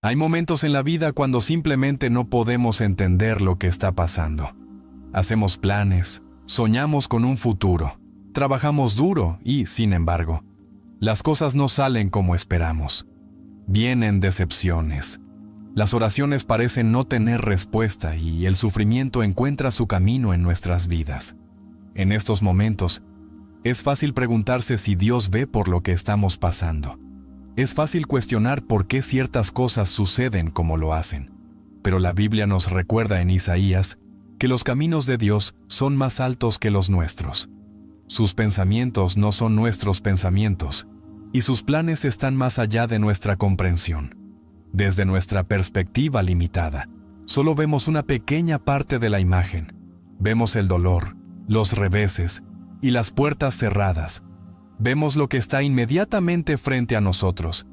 Hay momentos en la vida cuando simplemente no podemos entender lo que está pasando. Hacemos planes, soñamos con un futuro, trabajamos duro y, sin embargo, las cosas no salen como esperamos. Vienen decepciones. Las oraciones parecen no tener respuesta y el sufrimiento encuentra su camino en nuestras vidas. En estos momentos, es fácil preguntarse si Dios ve por lo que estamos pasando. Es fácil cuestionar por qué ciertas cosas suceden como lo hacen. Pero la Biblia nos recuerda en Isaías que los caminos de Dios son más altos que los nuestros. Sus pensamientos no son nuestros pensamientos, y sus planes están más allá de nuestra comprensión. Desde nuestra perspectiva limitada, solo vemos una pequeña parte de la imagen. Vemos el dolor, los reveses y las puertas cerradas. Vemos lo que está inmediatamente frente a nosotros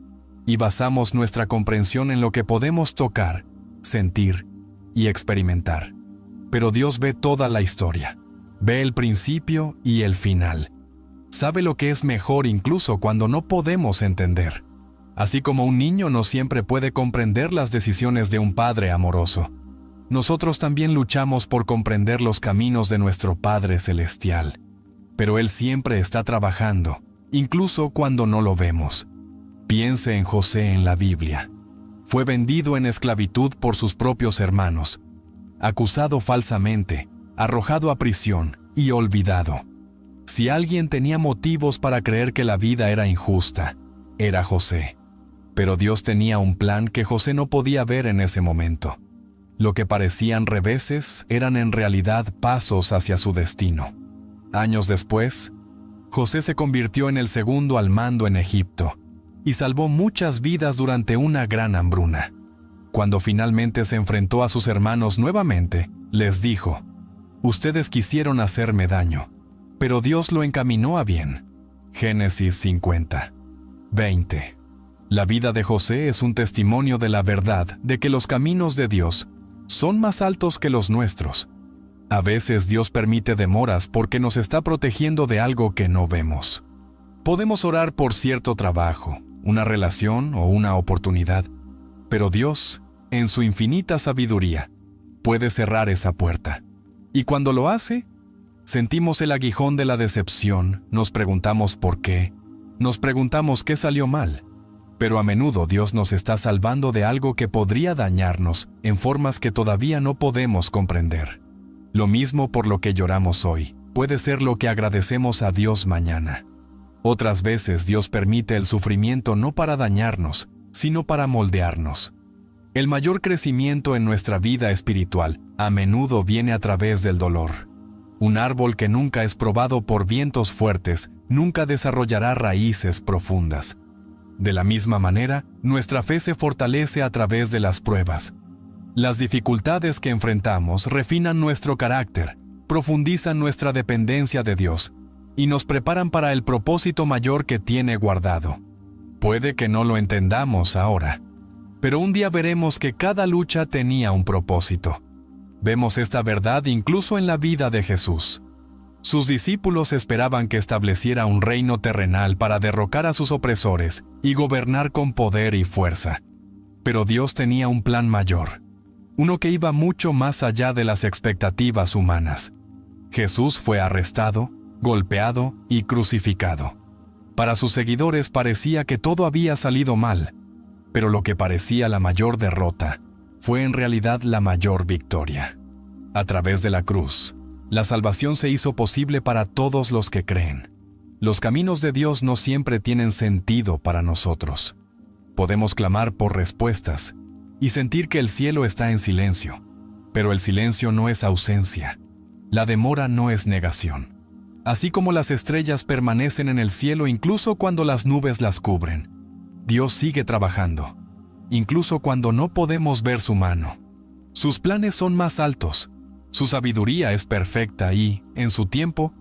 y basamos nuestra comprensión en lo que podemos tocar, sentir y experimentar. Pero Dios ve toda la historia, ve el principio y el final. Sabe lo que es mejor incluso cuando no podemos entender. Así como un niño no siempre puede comprender las decisiones de un padre amoroso, nosotros también luchamos por comprender los caminos de nuestro Padre Celestial. Pero Él siempre está trabajando, incluso cuando no lo vemos. Piense en José en la Biblia. Fue vendido en esclavitud por sus propios hermanos, acusado falsamente, arrojado a prisión y olvidado. Si alguien tenía motivos para creer que la vida era injusta, era José. Pero Dios tenía un plan que José no podía ver en ese momento. Lo que parecían reveses eran en realidad pasos hacia su destino. Años después, José se convirtió en el segundo al mando en Egipto y salvó muchas vidas durante una gran hambruna. Cuando finalmente se enfrentó a sus hermanos nuevamente, les dijo: «Ustedes quisieron hacerme daño, pero Dios lo encaminó a bien». Génesis 50, 20. La vida de José es un testimonio de la verdad de que los caminos de Dios son más altos que los nuestros. A veces Dios permite demoras porque nos está protegiendo de algo que no vemos. Podemos orar por cierto trabajo, una relación o una oportunidad, pero Dios, en su infinita sabiduría, puede cerrar esa puerta. Y cuando lo hace, sentimos el aguijón de la decepción, nos preguntamos por qué, nos preguntamos qué salió mal. Pero a menudo Dios nos está salvando de algo que podría dañarnos en formas que todavía no podemos comprender. Lo mismo por lo que lloramos hoy, puede ser lo que agradecemos a Dios mañana. Otras veces Dios permite el sufrimiento no para dañarnos, sino para moldearnos. El mayor crecimiento en nuestra vida espiritual a menudo viene a través del dolor. Un árbol que nunca es probado por vientos fuertes nunca desarrollará raíces profundas. De la misma manera, nuestra fe se fortalece a través de las pruebas. Las dificultades que enfrentamos refinan nuestro carácter, profundizan nuestra dependencia de Dios y nos preparan para el propósito mayor que tiene guardado. Puede que no lo entendamos ahora, pero un día veremos que cada lucha tenía un propósito. Vemos esta verdad incluso en la vida de Jesús. Sus discípulos esperaban que estableciera un reino terrenal para derrocar a sus opresores y gobernar con poder y fuerza. Pero Dios tenía un plan mayor, uno que iba mucho más allá de las expectativas humanas. Jesús fue arrestado, golpeado y crucificado. Para sus seguidores parecía que todo había salido mal, pero lo que parecía la mayor derrota fue en realidad la mayor victoria. A través de la cruz, la salvación se hizo posible para todos los que creen. Los caminos de Dios no siempre tienen sentido para nosotros. Podemos clamar por respuestas y sentir que el cielo está en silencio, pero el silencio no es ausencia. La demora no es negación. Así como las estrellas permanecen en el cielo incluso cuando las nubes las cubren, Dios sigue trabajando, incluso cuando no podemos ver su mano. Sus planes son más altos. Su sabiduría es perfecta y, en su tiempo,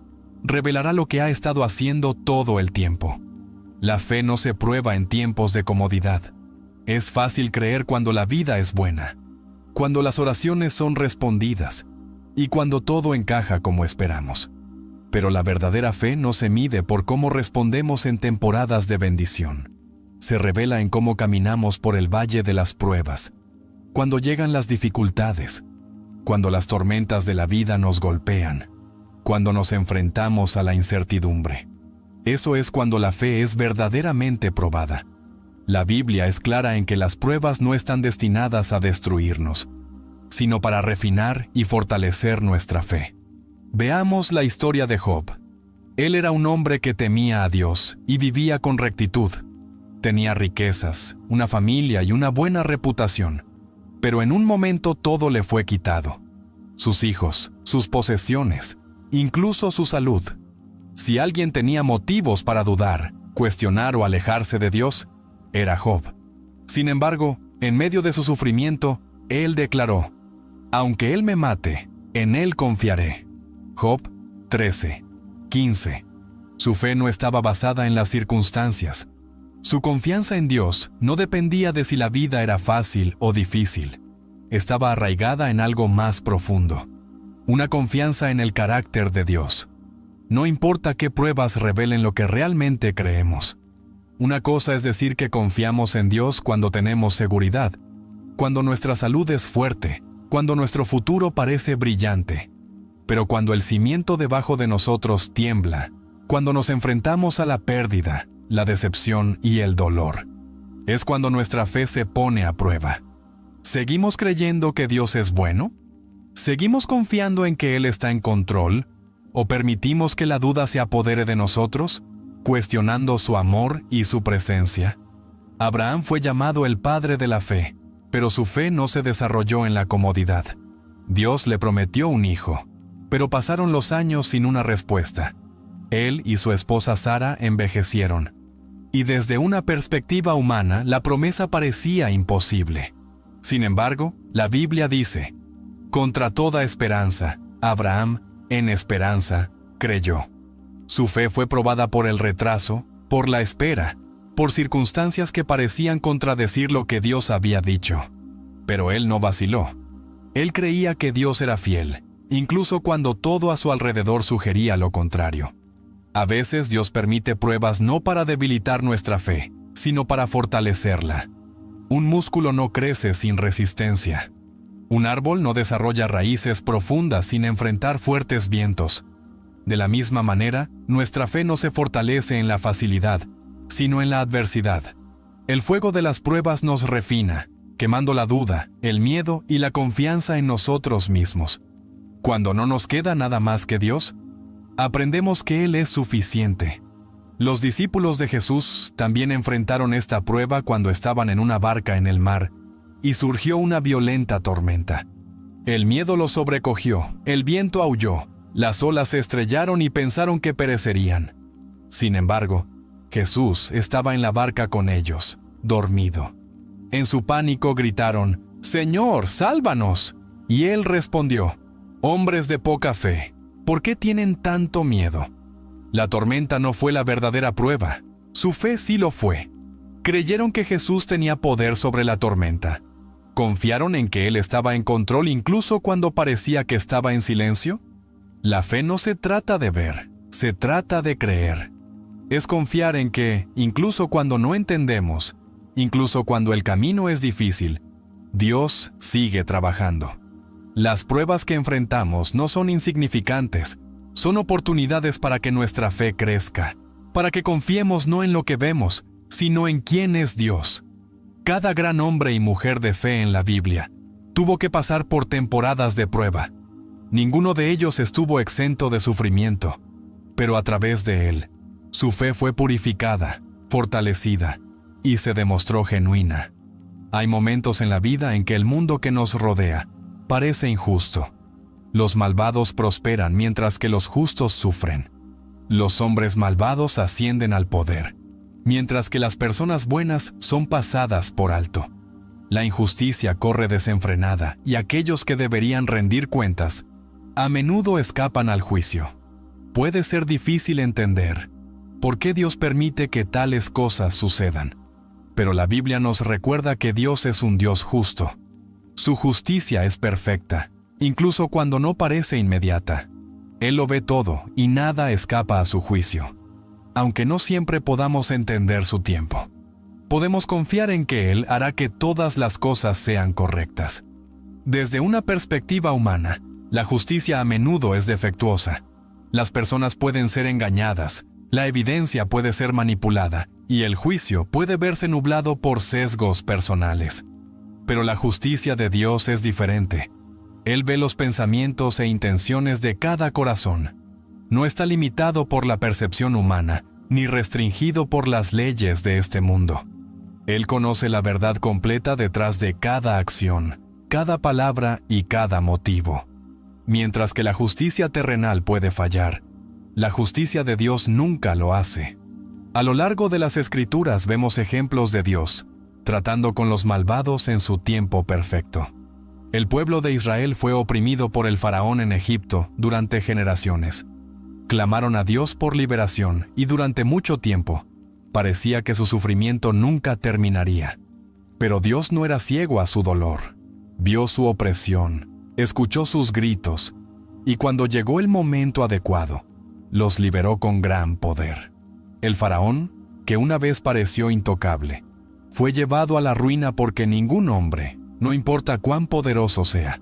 revelará lo que ha estado haciendo todo el tiempo. La fe no se prueba en tiempos de comodidad. Es fácil creer cuando la vida es buena, cuando las oraciones son respondidas y cuando todo encaja como esperamos. Pero la verdadera fe no se mide por cómo respondemos en temporadas de bendición. se revela en cómo caminamos por el valle de las pruebas, cuando llegan las dificultades, cuando las tormentas de la vida nos golpean, cuando nos enfrentamos a la incertidumbre. Eso es cuando la fe es verdaderamente probada. La Biblia es clara en que las pruebas no están destinadas a destruirnos, sino para refinar y fortalecer nuestra fe. Veamos la historia de Job. Él era un hombre que temía a Dios y vivía con rectitud. Tenía riquezas, una familia y una buena reputación, pero en un momento todo le fue quitado. Sus hijos, sus posesiones, incluso su salud. Si alguien tenía motivos para dudar, cuestionar o alejarse de Dios, era Job. Sin embargo, en medio de su sufrimiento, él declaró: «Aunque él me mate, en él confiaré». Job 13:15. Su fe no estaba basada en las circunstancias. Su confianza en Dios no dependía de si la vida era fácil o difícil. Estaba arraigada en algo más profundo. Una confianza en el carácter de Dios. No importa qué pruebas revelen lo que realmente creemos. Una cosa es decir que confiamos en Dios cuando tenemos seguridad, cuando nuestra salud es fuerte, cuando nuestro futuro parece brillante. Pero cuando el cimiento debajo de nosotros tiembla, cuando nos enfrentamos a la pérdida, la decepción y el dolor, es cuando nuestra fe se pone a prueba. ¿Seguimos creyendo que Dios es bueno? ¿Seguimos confiando en que Él está en control? ¿O permitimos que la duda se apodere de nosotros, cuestionando su amor y su presencia? Abraham fue llamado el padre de la fe, pero su fe no se desarrolló en la comodidad. Dios le prometió un hijo, pero pasaron los años sin una respuesta. Él y su esposa Sara envejecieron, y desde una perspectiva humana la promesa parecía imposible. Sin embargo, la Biblia dice: «Contra toda esperanza, Abraham, en esperanza, creyó». Su fe fue probada por el retraso, por la espera, por circunstancias que parecían contradecir lo que Dios había dicho. Pero él no vaciló. Él creía que Dios era fiel, incluso cuando todo a su alrededor sugería lo contrario. A veces Dios permite pruebas no para debilitar nuestra fe, sino para fortalecerla. Un músculo no crece sin resistencia. Un árbol no desarrolla raíces profundas sin enfrentar fuertes vientos. De la misma manera, nuestra fe no se fortalece en la facilidad, sino en la adversidad. El fuego de las pruebas nos refina, quemando la duda, el miedo y la confianza en nosotros mismos. Cuando no nos queda nada más que Dios, aprendemos que Él es suficiente. Los discípulos de Jesús también enfrentaron esta prueba cuando estaban en una barca en el mar, y surgió una violenta tormenta. El miedo los sobrecogió, el viento aulló, las olas se estrellaron y pensaron que perecerían. Sin embargo, Jesús estaba en la barca con ellos, dormido. En su pánico gritaron: «¡Señor, sálvanos!». Y Él respondió: «Hombres de poca fe, ¿por qué tienen tanto miedo?». La tormenta no fue la verdadera prueba, su fe sí lo fue. Creyeron que Jesús tenía poder sobre la tormenta. ¿Confiaron en que Él estaba en control incluso cuando parecía que estaba en silencio? La fe no se trata de ver, se trata de creer. Es confiar en que, incluso cuando no entendemos, incluso cuando el camino es difícil, Dios sigue trabajando. Las pruebas que enfrentamos no son insignificantes, son oportunidades para que nuestra fe crezca, para que confiemos no en lo que vemos, sino en quién es Dios. Cada gran hombre y mujer de fe en la Biblia tuvo que pasar por temporadas de prueba. Ninguno de ellos estuvo exento de sufrimiento, pero a través de él, su fe fue purificada, fortalecida y se demostró genuina. Hay momentos en la vida en que el mundo que nos rodea parece injusto. Los malvados prosperan mientras que los justos sufren. Los hombres malvados ascienden al poder, mientras que las personas buenas son pasadas por alto. La injusticia corre desenfrenada y aquellos que deberían rendir cuentas a menudo escapan al juicio. Puede ser difícil entender por qué Dios permite que tales cosas sucedan, pero la Biblia nos recuerda que Dios es un Dios justo. Su justicia es perfecta, incluso cuando no parece inmediata. Él lo ve todo y nada escapa a su juicio, aunque no siempre podamos entender su tiempo. podemos confiar en que Él hará que todas las cosas sean correctas. Desde una perspectiva humana, la justicia a menudo es defectuosa. Las personas pueden ser engañadas, la evidencia puede ser manipulada y el juicio puede verse nublado por sesgos personales. Pero la justicia de Dios es diferente. Él ve los pensamientos e intenciones de cada corazón. No está limitado por la percepción humana, ni restringido por las leyes de este mundo. Él conoce la verdad completa detrás de cada acción, cada palabra y cada motivo. Mientras que la justicia terrenal puede fallar, la justicia de Dios nunca lo hace. A lo largo de las Escrituras vemos ejemplos de Dios, tratando con los malvados en su tiempo perfecto. El pueblo de Israel fue oprimido por el faraón en Egipto durante generaciones. Clamaron a Dios por liberación y durante mucho tiempo parecía que su sufrimiento nunca terminaría. Pero Dios no era ciego a su dolor. Vio su opresión, escuchó sus gritos, y cuando llegó el momento adecuado, los liberó con gran poder. El faraón, que una vez pareció intocable, fue llevado a la ruina porque ningún hombre, no importa cuán poderoso sea,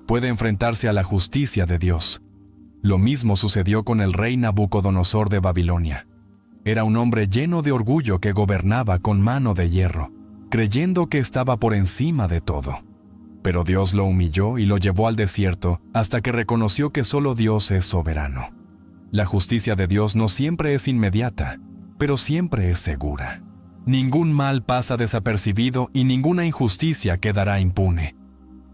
puede enfrentarse a la justicia de Dios. Lo mismo sucedió con el rey Nabucodonosor de Babilonia. Era un hombre lleno de orgullo que gobernaba con mano de hierro, creyendo que estaba por encima de todo. Pero Dios lo humilló y lo llevó al desierto hasta que reconoció que solo Dios es soberano. La justicia de Dios no siempre es inmediata, pero siempre es segura. Ningún mal pasa desapercibido y ninguna injusticia quedará impune.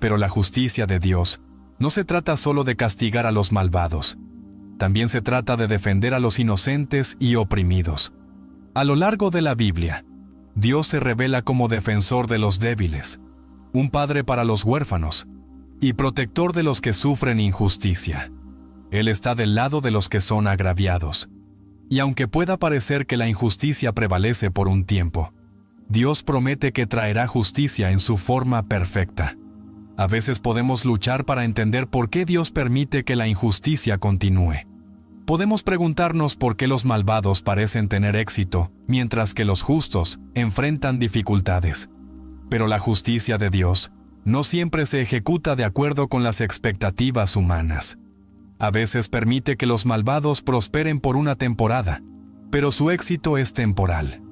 Pero la justicia de Dios no se trata solo de castigar a los malvados. También se trata de defender a los inocentes y oprimidos. A lo largo de la Biblia, Dios se revela como defensor de los débiles, un padre para los huérfanos y protector de los que sufren injusticia. Él está del lado de los que son agraviados. Y aunque pueda parecer que la injusticia prevalece por un tiempo, Dios promete que traerá justicia en su forma perfecta. A veces podemos luchar para entender por qué Dios permite que la injusticia continúe. Podemos preguntarnos por qué los malvados parecen tener éxito, mientras que los justos enfrentan dificultades. Pero la justicia de Dios no siempre se ejecuta de acuerdo con las expectativas humanas. A veces permite que los malvados prosperen por una temporada, pero su éxito es temporal.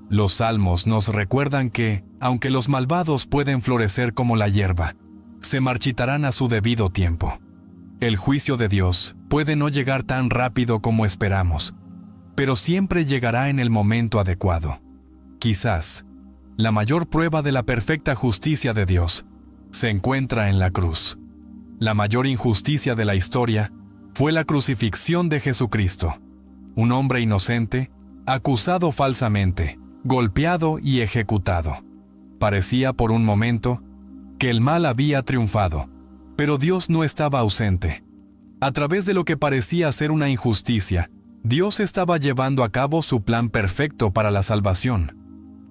Los salmos nos recuerdan que, aunque los malvados pueden florecer como la hierba, se marchitarán a su debido tiempo. El juicio de Dios puede no llegar tan rápido como esperamos, pero siempre llegará en el momento adecuado. Quizás, la mayor prueba de la perfecta justicia de Dios se encuentra en la cruz. La mayor injusticia de la historia fue la crucifixión de Jesucristo, un hombre inocente, acusado falsamente, golpeado y ejecutado. Parecía por un momento que el mal había triunfado, pero Dios no estaba ausente. A través de lo que parecía ser una injusticia, Dios estaba llevando a cabo su plan perfecto para la salvación.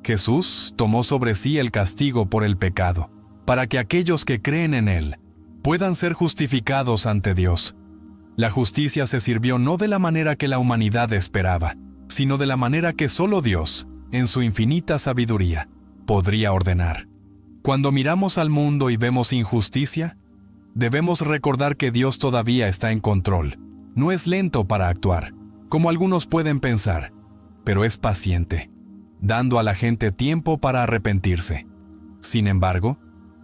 Jesús tomó sobre sí el castigo por el pecado, para que aquellos que creen en Él puedan ser justificados ante Dios. La justicia se sirvió no de la manera que la humanidad esperaba, sino de la manera que solo Dios, en su infinita sabiduría, podría ordenar. Cuando miramos al mundo y vemos injusticia, debemos recordar que Dios todavía está en control. No es lento para actuar, como algunos pueden pensar, pero es paciente, dando a la gente tiempo para arrepentirse. Sin embargo,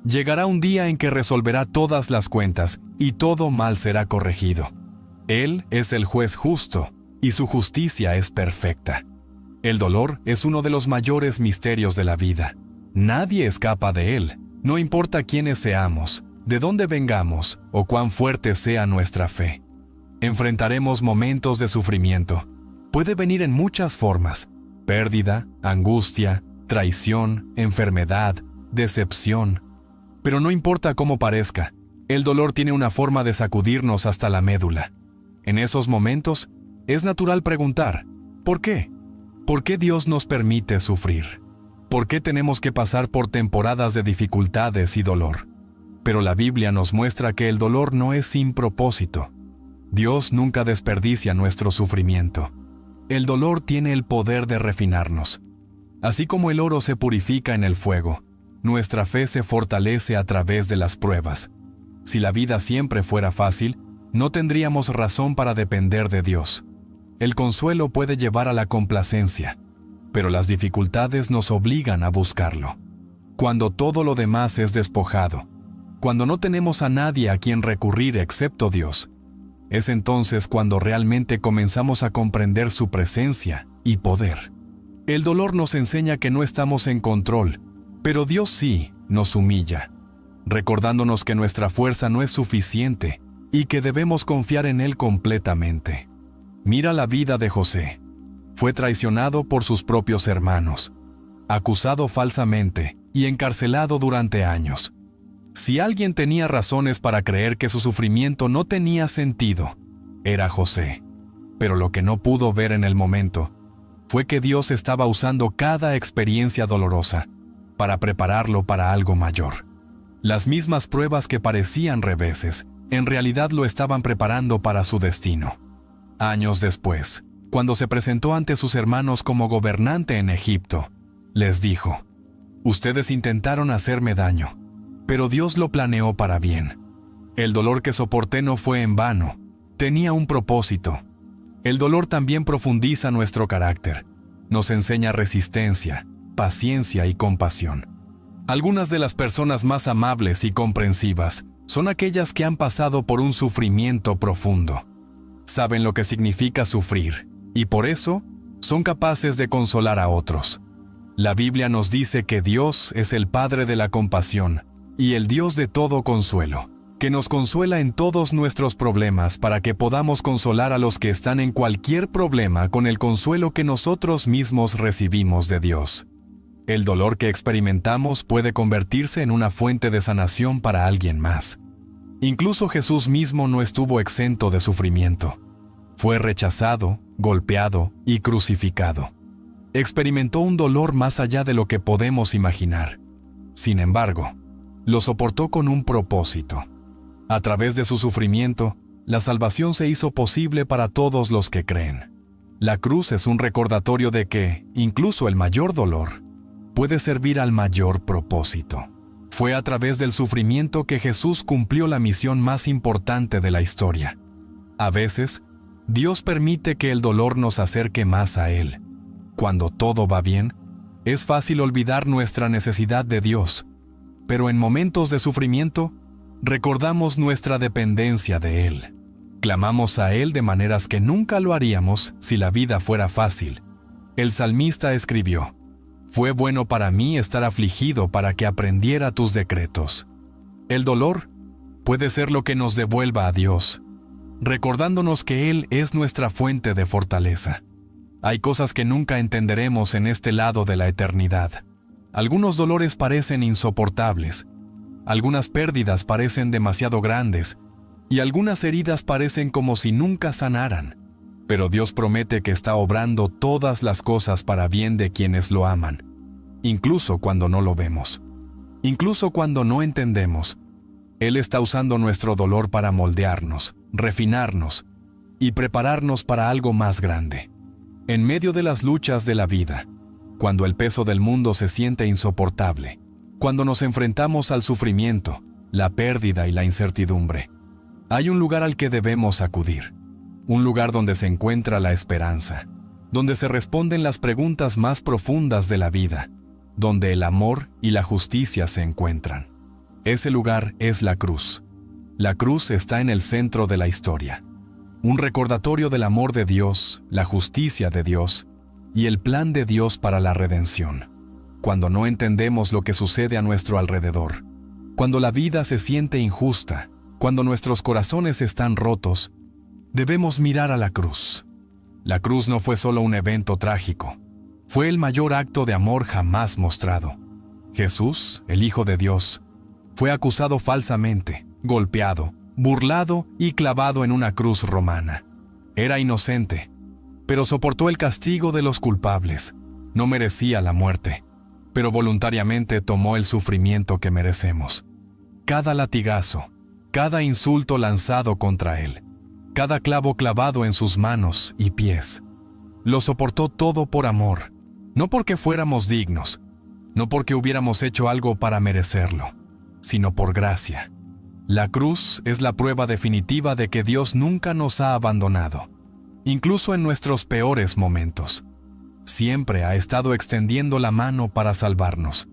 llegará un día en que resolverá todas las cuentas y todo mal será corregido. Él es el juez justo y su justicia es perfecta. El dolor es uno de los mayores misterios de la vida. Nadie escapa de él, no importa quiénes seamos, de dónde vengamos o cuán fuerte sea nuestra fe. Enfrentaremos momentos de sufrimiento. Puede venir en muchas formas: pérdida, angustia, traición, enfermedad, decepción. Pero no importa cómo parezca, el dolor tiene una forma de sacudirnos hasta la médula. En esos momentos, es natural preguntar, ¿por qué? ¿Por qué Dios nos permite sufrir? ¿Por qué tenemos que pasar por temporadas de dificultades y dolor? Pero la Biblia nos muestra que el dolor no es sin propósito. Dios nunca desperdicia nuestro sufrimiento. El dolor tiene el poder de refinarnos. Así como el oro se purifica en el fuego, nuestra fe se fortalece a través de las pruebas. Si la vida siempre fuera fácil, no tendríamos razón para depender de Dios. El consuelo puede llevar a la complacencia, pero las dificultades nos obligan a buscarlo. Cuando todo lo demás es despojado, cuando no tenemos a nadie a quien recurrir excepto Dios, es entonces cuando realmente comenzamos a comprender su presencia y poder. El dolor nos enseña que no estamos en control, pero Dios sí nos humilla, recordándonos que nuestra fuerza no es suficiente y que debemos confiar en Él completamente. Mira la vida de José. Fue traicionado por sus propios hermanos, acusado falsamente y encarcelado durante años. Si alguien tenía razones para creer que su sufrimiento no tenía sentido, era José. Pero lo que no pudo ver en el momento fue que Dios estaba usando cada experiencia dolorosa para prepararlo para algo mayor. Las mismas pruebas que parecían reveses, en realidad lo estaban preparando para su destino. Años después, cuando se presentó ante sus hermanos como gobernante en Egipto, les dijo: «Ustedes intentaron hacerme daño, pero Dios lo planeó para bien. El dolor que soporté no fue en vano, tenía un propósito. El dolor también profundiza nuestro carácter, nos enseña resistencia, paciencia y compasión». Algunas de las personas más amables y comprensivas son aquellas que han pasado por un sufrimiento profundo. Saben lo que significa sufrir, y por eso son capaces de consolar a otros. La Biblia nos dice que Dios es el Padre de la compasión y el Dios de todo consuelo, que nos consuela en todos nuestros problemas para que podamos consolar a los que están en cualquier problema con el consuelo que nosotros mismos recibimos de Dios. El dolor que experimentamos puede convertirse en una fuente de sanación para alguien más. Incluso Jesús mismo no estuvo exento de sufrimiento. Fue rechazado, golpeado y crucificado. Experimentó un dolor más allá de lo que podemos imaginar. Sin embargo, lo soportó con un propósito. A través de su sufrimiento, la salvación se hizo posible para todos los que creen. La cruz es un recordatorio de que, incluso el mayor dolor, puede servir al mayor propósito. Fue a través del sufrimiento que Jesús cumplió la misión más importante de la historia. A veces, Dios permite que el dolor nos acerque más a Él. Cuando todo va bien, es fácil olvidar nuestra necesidad de Dios, pero en momentos de sufrimiento, recordamos nuestra dependencia de Él. Clamamos a Él de maneras que nunca lo haríamos si la vida fuera fácil. El salmista escribió: «Fue bueno para mí estar afligido para que aprendiera tus decretos». El dolor puede ser lo que nos devuelva a Dios, recordándonos que Él es nuestra fuente de fortaleza. Hay cosas que nunca entenderemos en este lado de la eternidad. Algunos dolores parecen insoportables, algunas pérdidas parecen demasiado grandes, y algunas heridas parecen como si nunca sanaran. Pero Dios promete que está obrando todas las cosas para bien de quienes lo aman, incluso cuando no lo vemos. Incluso cuando no entendemos, Él está usando nuestro dolor para moldearnos, refinarnos y prepararnos para algo más grande. En medio de las luchas de la vida, cuando el peso del mundo se siente insoportable, cuando nos enfrentamos al sufrimiento, la pérdida y la incertidumbre, hay un lugar al que debemos acudir. Un lugar donde se encuentra la esperanza, donde se responden las preguntas más profundas de la vida, donde el amor y la justicia se encuentran. Ese lugar es la cruz. La cruz está en el centro de la historia. Un recordatorio del amor de Dios, la justicia de Dios y el plan de Dios para la redención. Cuando no entendemos lo que sucede a nuestro alrededor, cuando la vida se siente injusta, cuando nuestros corazones están rotos, debemos mirar a la cruz. La cruz no fue solo un evento trágico, fue el mayor acto de amor jamás mostrado. Jesús, el Hijo de Dios, fue acusado falsamente, golpeado, burlado y clavado en una cruz romana. Era inocente, pero soportó el castigo de los culpables. No merecía la muerte, pero voluntariamente tomó el sufrimiento que merecemos. Cada latigazo, cada insulto lanzado contra Él, cada clavo clavado en sus manos y pies, lo soportó todo por amor, No porque fuéramos dignos, no porque hubiéramos hecho algo para merecerlo, sino por gracia. La cruz es la prueba definitiva de que Dios nunca nos ha abandonado, incluso en nuestros peores momentos. Siempre ha estado extendiendo la mano para salvarnos.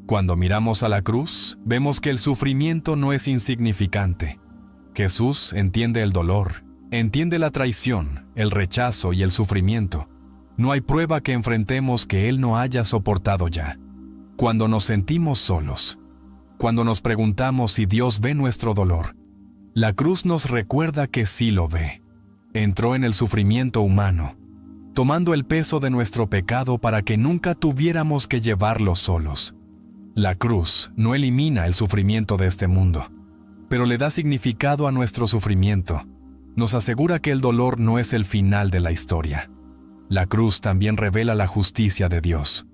Cuando miramos a la cruz, vemos que el sufrimiento no es insignificante. Jesús entiende el dolor, entiende la traición, el rechazo y el sufrimiento. No hay prueba que enfrentemos que Él no haya soportado ya. Cuando nos sentimos solos, cuando nos preguntamos si Dios ve nuestro dolor, la cruz nos recuerda que sí lo ve. Entró en el sufrimiento humano, tomando el peso de nuestro pecado para que nunca tuviéramos que llevarlo solos. La cruz no elimina el sufrimiento de este mundo, pero le da significado a nuestro sufrimiento. Nos asegura que el dolor no es el final de la historia. La cruz también revela la justicia de Dios.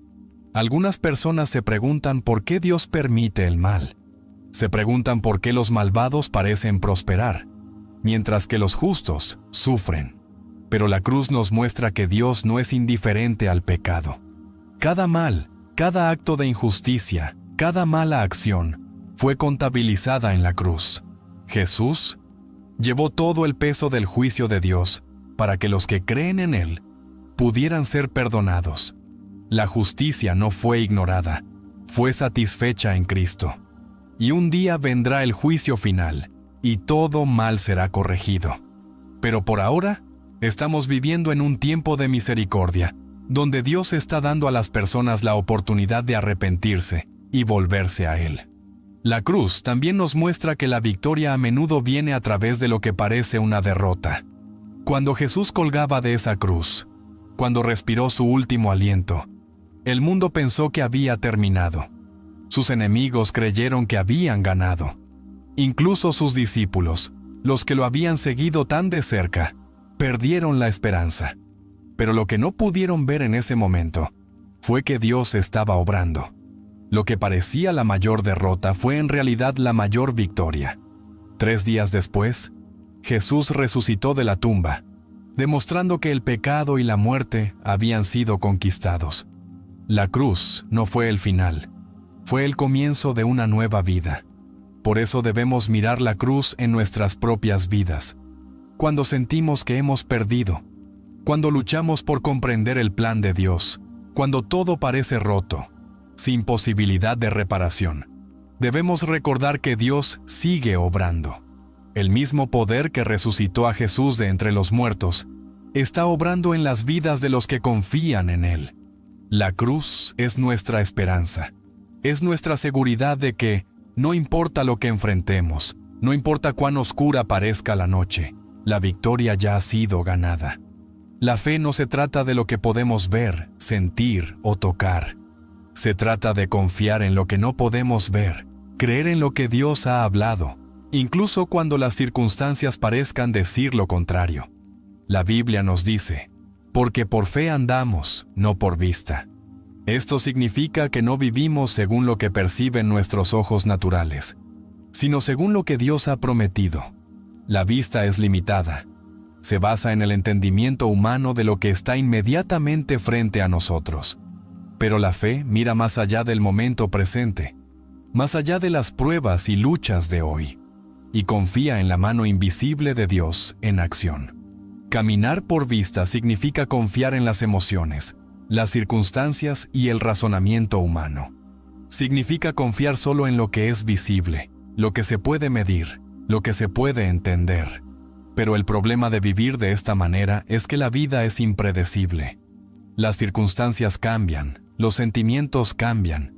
Algunas personas se preguntan por qué Dios permite el mal. Se preguntan por qué los malvados parecen prosperar, mientras que los justos sufren. Pero la cruz nos muestra que Dios no es indiferente al pecado. Cada mal, cada acto de injusticia, cada mala acción, fue contabilizada en la cruz. Jesús llevó todo el peso del juicio de Dios para que los que creen en Él pudieran ser perdonados. La justicia no fue ignorada, fue satisfecha en Cristo. Y un día vendrá el juicio final, y todo mal será corregido. Pero por ahora, estamos viviendo en un tiempo de misericordia, donde Dios está dando a las personas la oportunidad de arrepentirse y volverse a Él. La cruz también nos muestra que la victoria a menudo viene a través de lo que parece una derrota. Cuando Jesús colgaba de esa cruz, cuando respiró su último aliento, el mundo pensó que había terminado. Sus enemigos creyeron que habían ganado. Incluso sus discípulos, los que lo habían seguido tan de cerca, perdieron la esperanza. Pero lo que no pudieron ver en ese momento fue que Dios estaba obrando. Lo que parecía la mayor derrota fue en realidad la mayor victoria. 3 días después, Jesús resucitó de la tumba, demostrando que el pecado y la muerte habían sido conquistados. La cruz no fue el final, fue el comienzo de una nueva vida. Por eso debemos mirar la cruz en nuestras propias vidas. Cuando sentimos que hemos perdido, cuando luchamos por comprender el plan de Dios, cuando todo parece roto, sin posibilidad de reparación, debemos recordar que Dios sigue obrando. El mismo poder que resucitó a Jesús de entre los muertos está obrando en las vidas de los que confían en Él. La cruz es nuestra esperanza. Es nuestra seguridad de que, no importa lo que enfrentemos, no importa cuán oscura parezca la noche, la victoria ya ha sido ganada. La fe no se trata de lo que podemos ver, sentir o tocar. Se trata de confiar en lo que no podemos ver, creer en lo que Dios ha hablado, incluso cuando las circunstancias parezcan decir lo contrario. La Biblia nos dice, porque por fe andamos, no por vista. Esto significa que no vivimos según lo que perciben nuestros ojos naturales, sino según lo que Dios ha prometido. La vista es limitada. Se basa en el entendimiento humano de lo que está inmediatamente frente a nosotros. Pero la fe mira más allá del momento presente, más allá de las pruebas y luchas de hoy, y confía en la mano invisible de Dios en acción. Caminar por vista significa confiar en las emociones, las circunstancias y el razonamiento humano. Significa confiar solo en lo que es visible, lo que se puede medir, lo que se puede entender. Pero el problema de vivir de esta manera es que la vida es impredecible. Las circunstancias cambian, los sentimientos cambian,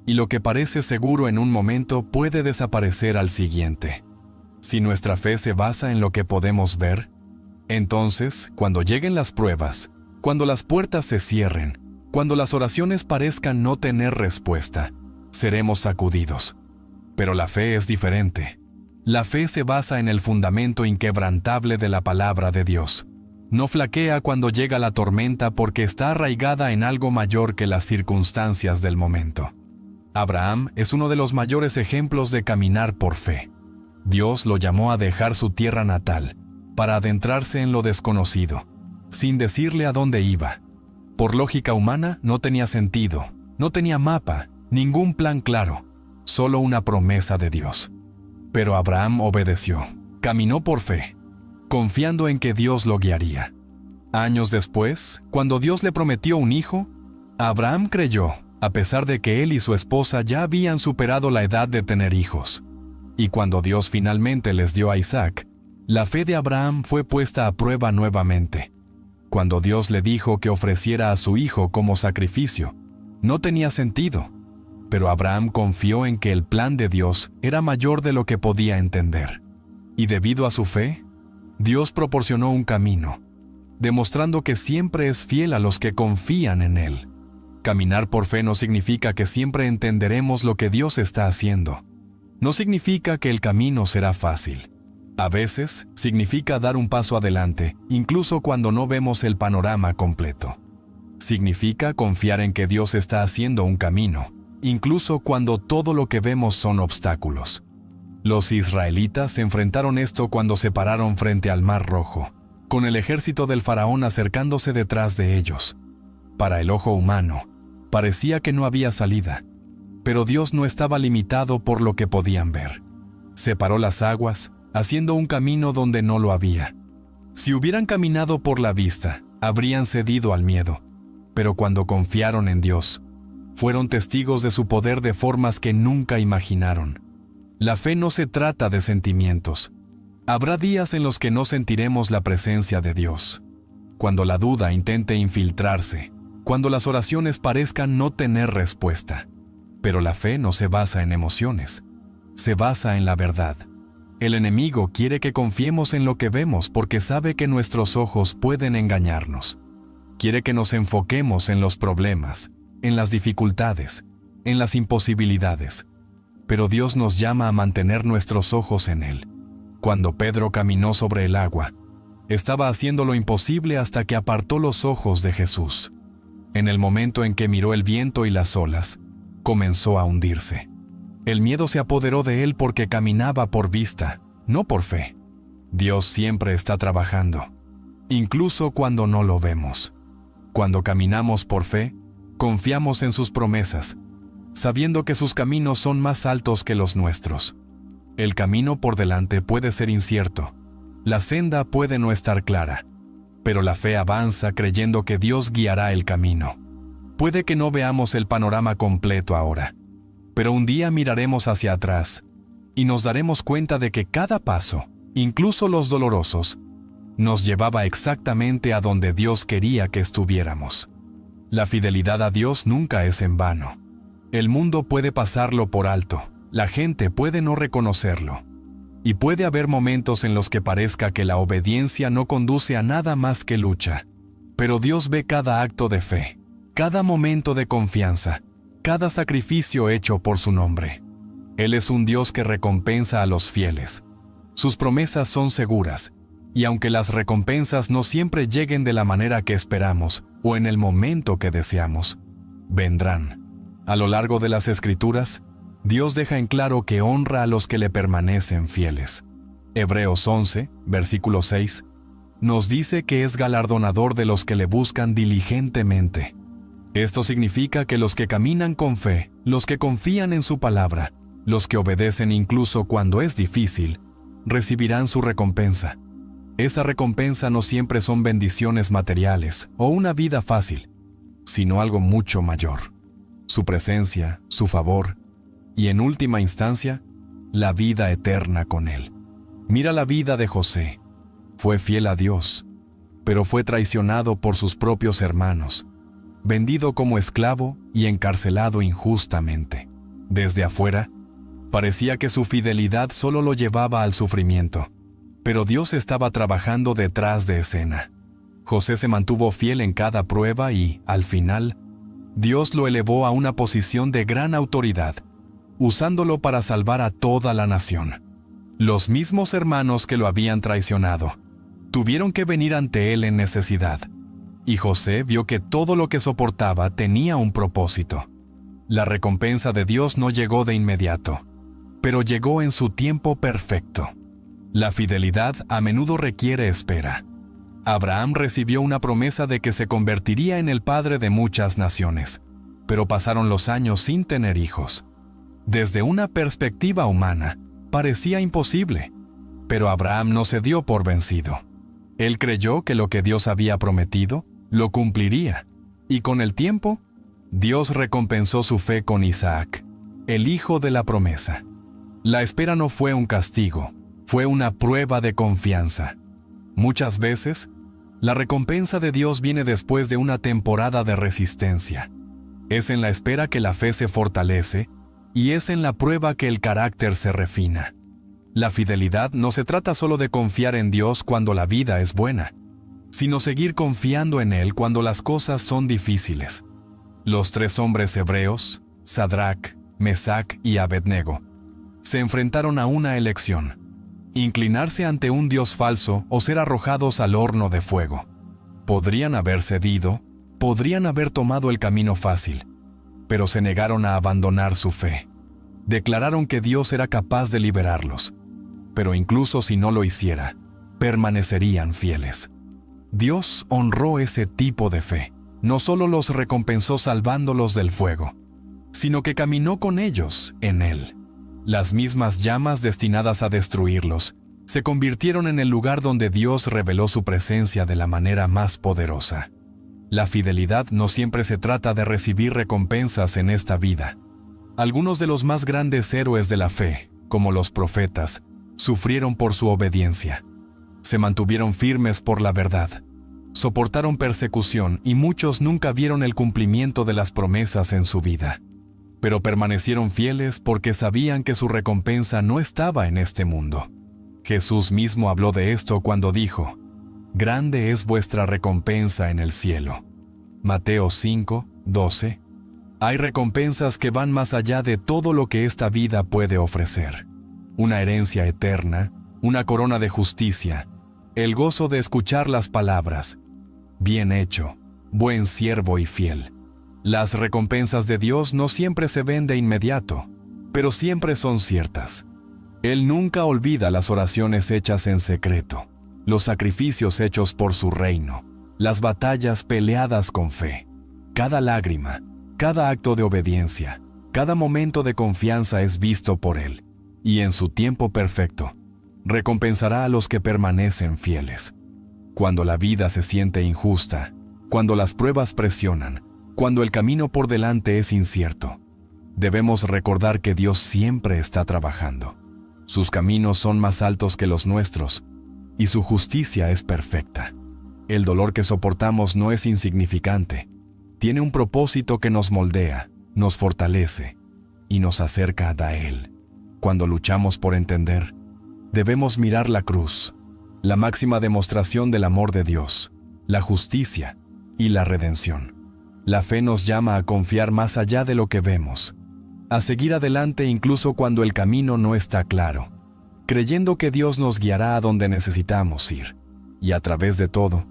y lo que parece seguro en un momento puede desaparecer al siguiente. Si nuestra fe se basa en lo que podemos ver, entonces, cuando lleguen las pruebas, cuando las puertas se cierren, cuando las oraciones parezcan no tener respuesta, seremos sacudidos. Pero la fe es diferente. La fe se basa en el fundamento inquebrantable de la palabra de Dios. No flaquea cuando llega la tormenta porque está arraigada en algo mayor que las circunstancias del momento. Abraham es uno de los mayores ejemplos de caminar por fe. Dios lo llamó a dejar su tierra natal, para adentrarse en lo desconocido, sin decirle a dónde iba. Por lógica humana, no tenía sentido, no tenía mapa, ningún plan claro, solo una promesa de Dios. Pero Abraham obedeció, caminó por fe, confiando en que Dios lo guiaría. Años después, cuando Dios le prometió un hijo, Abraham creyó, a pesar de que él y su esposa ya habían superado la edad de tener hijos. Y cuando Dios finalmente les dio a Isaac, la fe de Abraham fue puesta a prueba nuevamente. Cuando Dios le dijo que ofreciera a su hijo como sacrificio, no tenía sentido, pero Abraham confió en que el plan de Dios era mayor de lo que podía entender. Y debido a su fe, Dios proporcionó un camino, demostrando que siempre es fiel a los que confían en Él. Caminar por fe no significa que siempre entenderemos lo que Dios está haciendo. No significa que el camino será fácil. A veces, significa dar un paso adelante, incluso cuando no vemos el panorama completo. Significa confiar en que Dios está haciendo un camino, incluso cuando todo lo que vemos son obstáculos. Los israelitas enfrentaron esto cuando se pararon frente al Mar Rojo, con el ejército del faraón acercándose detrás de ellos. Para el ojo humano, parecía que no había salida, pero Dios no estaba limitado por lo que podían ver. Separó las aguas, haciendo un camino donde no lo había. Si hubieran caminado por la vista, habrían cedido al miedo, pero cuando confiaron en Dios, fueron testigos de su poder de formas que nunca imaginaron. La fe no se trata de sentimientos. Habrá días en los que no sentiremos la presencia de Dios. Cuando la duda intente infiltrarse, cuando las oraciones parezcan no tener respuesta. Pero la fe no se basa en emociones, se basa en la verdad. El enemigo quiere que confiemos en lo que vemos porque sabe que nuestros ojos pueden engañarnos. Quiere que nos enfoquemos en los problemas, en las dificultades, en las imposibilidades. Pero Dios nos llama a mantener nuestros ojos en Él. Cuando Pedro caminó sobre el agua, estaba haciendo lo imposible hasta que apartó los ojos de Jesús. En el momento en que miró el viento y las olas, comenzó a hundirse. El miedo se apoderó de él porque caminaba por vista, no por fe. Dios siempre está trabajando, incluso cuando no lo vemos. Cuando caminamos por fe, confiamos en sus promesas, sabiendo que sus caminos son más altos que los nuestros. El camino por delante puede ser incierto, la senda puede no estar clara, pero la fe avanza creyendo que Dios guiará el camino. Puede que no veamos el panorama completo ahora, pero un día miraremos hacia atrás y nos daremos cuenta de que cada paso, incluso los dolorosos, nos llevaba exactamente a donde Dios quería que estuviéramos. La fidelidad a Dios nunca es en vano. El mundo puede pasarlo por alto, la gente puede no reconocerlo, y puede haber momentos en los que parezca que la obediencia no conduce a nada más que lucha. Pero Dios ve cada acto de fe, cada momento de confianza, cada sacrificio hecho por su nombre. Él es un Dios que recompensa a los fieles. Sus promesas son seguras, y aunque las recompensas no siempre lleguen de la manera que esperamos o en el momento que deseamos, vendrán. A lo largo de las Escrituras, Dios deja en claro que honra a los que le permanecen fieles. Hebreos 11, versículo 6, nos dice que es galardonador de los que le buscan diligentemente. Esto significa que los que caminan con fe, los que confían en su palabra, los que obedecen incluso cuando es difícil, recibirán su recompensa. Esa recompensa no siempre son bendiciones materiales o una vida fácil, sino algo mucho mayor. Su presencia, su favor y, en última instancia, la vida eterna con Él. Mira la vida de José. Fue fiel a Dios, pero fue traicionado por sus propios hermanos, vendido como esclavo y encarcelado injustamente. Desde afuera, parecía que su fidelidad solo lo llevaba al sufrimiento, pero Dios estaba trabajando detrás de escena. José se mantuvo fiel en cada prueba y, al final, Dios lo elevó a una posición de gran autoridad, usándolo para salvar a toda la nación. Los mismos hermanos que lo habían traicionado tuvieron que venir ante él en necesidad, y José vio que todo lo que soportaba tenía un propósito. La recompensa de Dios no llegó de inmediato, pero llegó en su tiempo perfecto. La fidelidad a menudo requiere espera. Abraham recibió una promesa de que se convertiría en el padre de muchas naciones, pero pasaron los años sin tener hijos. Desde una perspectiva humana, parecía imposible, pero Abraham no se dio por vencido. Él creyó que lo que Dios había prometido, lo cumpliría, y con el tiempo, Dios recompensó su fe con Isaac, el hijo de la promesa. La espera no fue un castigo, fue una prueba de confianza. Muchas veces, la recompensa de Dios viene después de una temporada de resistencia. Es en la espera que la fe se fortalece y es en la prueba que el carácter se refina. La fidelidad no se trata solo de confiar en Dios cuando la vida es buena, sino seguir confiando en Él cuando las cosas son difíciles. Los 3 hombres hebreos, Sadrac, Mesac y Abednego, se enfrentaron a una elección: inclinarse ante un Dios falso o ser arrojados al horno de fuego. Podrían haber cedido, podrían haber tomado el camino fácil, pero se negaron a abandonar su fe. Declararon que Dios era capaz de liberarlos, pero incluso si no lo hiciera, permanecerían fieles. Dios honró ese tipo de fe. No solo los recompensó salvándolos del fuego, sino que caminó con ellos en él. Las mismas llamas destinadas a destruirlos se convirtieron en el lugar donde Dios reveló su presencia de la manera más poderosa. La fidelidad no siempre se trata de recibir recompensas en esta vida. Algunos de los más grandes héroes de la fe, como los profetas, sufrieron por su obediencia. Se mantuvieron firmes por la verdad. Soportaron persecución y muchos nunca vieron el cumplimiento de las promesas en su vida. Pero permanecieron fieles porque sabían que su recompensa no estaba en este mundo. Jesús mismo habló de esto cuando dijo: «Grande es vuestra recompensa en el cielo». Mateo 5, 12. Hay recompensas que van más allá de todo lo que esta vida puede ofrecer. Una herencia eterna, una corona de justicia, el gozo de escuchar las palabras: «Bien hecho, buen siervo y fiel». Las recompensas de Dios no siempre se ven de inmediato, pero siempre son ciertas. Él nunca olvida las oraciones hechas en secreto, los sacrificios hechos por su reino, las batallas peleadas con fe. Cada lágrima, cada acto de obediencia, cada momento de confianza es visto por Él, y en su tiempo perfecto, recompensará a los que permanecen fieles. Cuando la vida se siente injusta, cuando las pruebas presionan, cuando el camino por delante es incierto, debemos recordar que Dios siempre está trabajando. Sus caminos son más altos que los nuestros, y su justicia es perfecta. El dolor que soportamos no es insignificante. Tiene un propósito que nos moldea, nos fortalece y nos acerca a Él. Cuando luchamos por entender, debemos mirar la cruz, la máxima demostración del amor de Dios, la justicia y la redención. La fe nos llama a confiar más allá de lo que vemos, a seguir adelante incluso cuando el camino no está claro, creyendo que Dios nos guiará a donde necesitamos ir. Y a través de todo,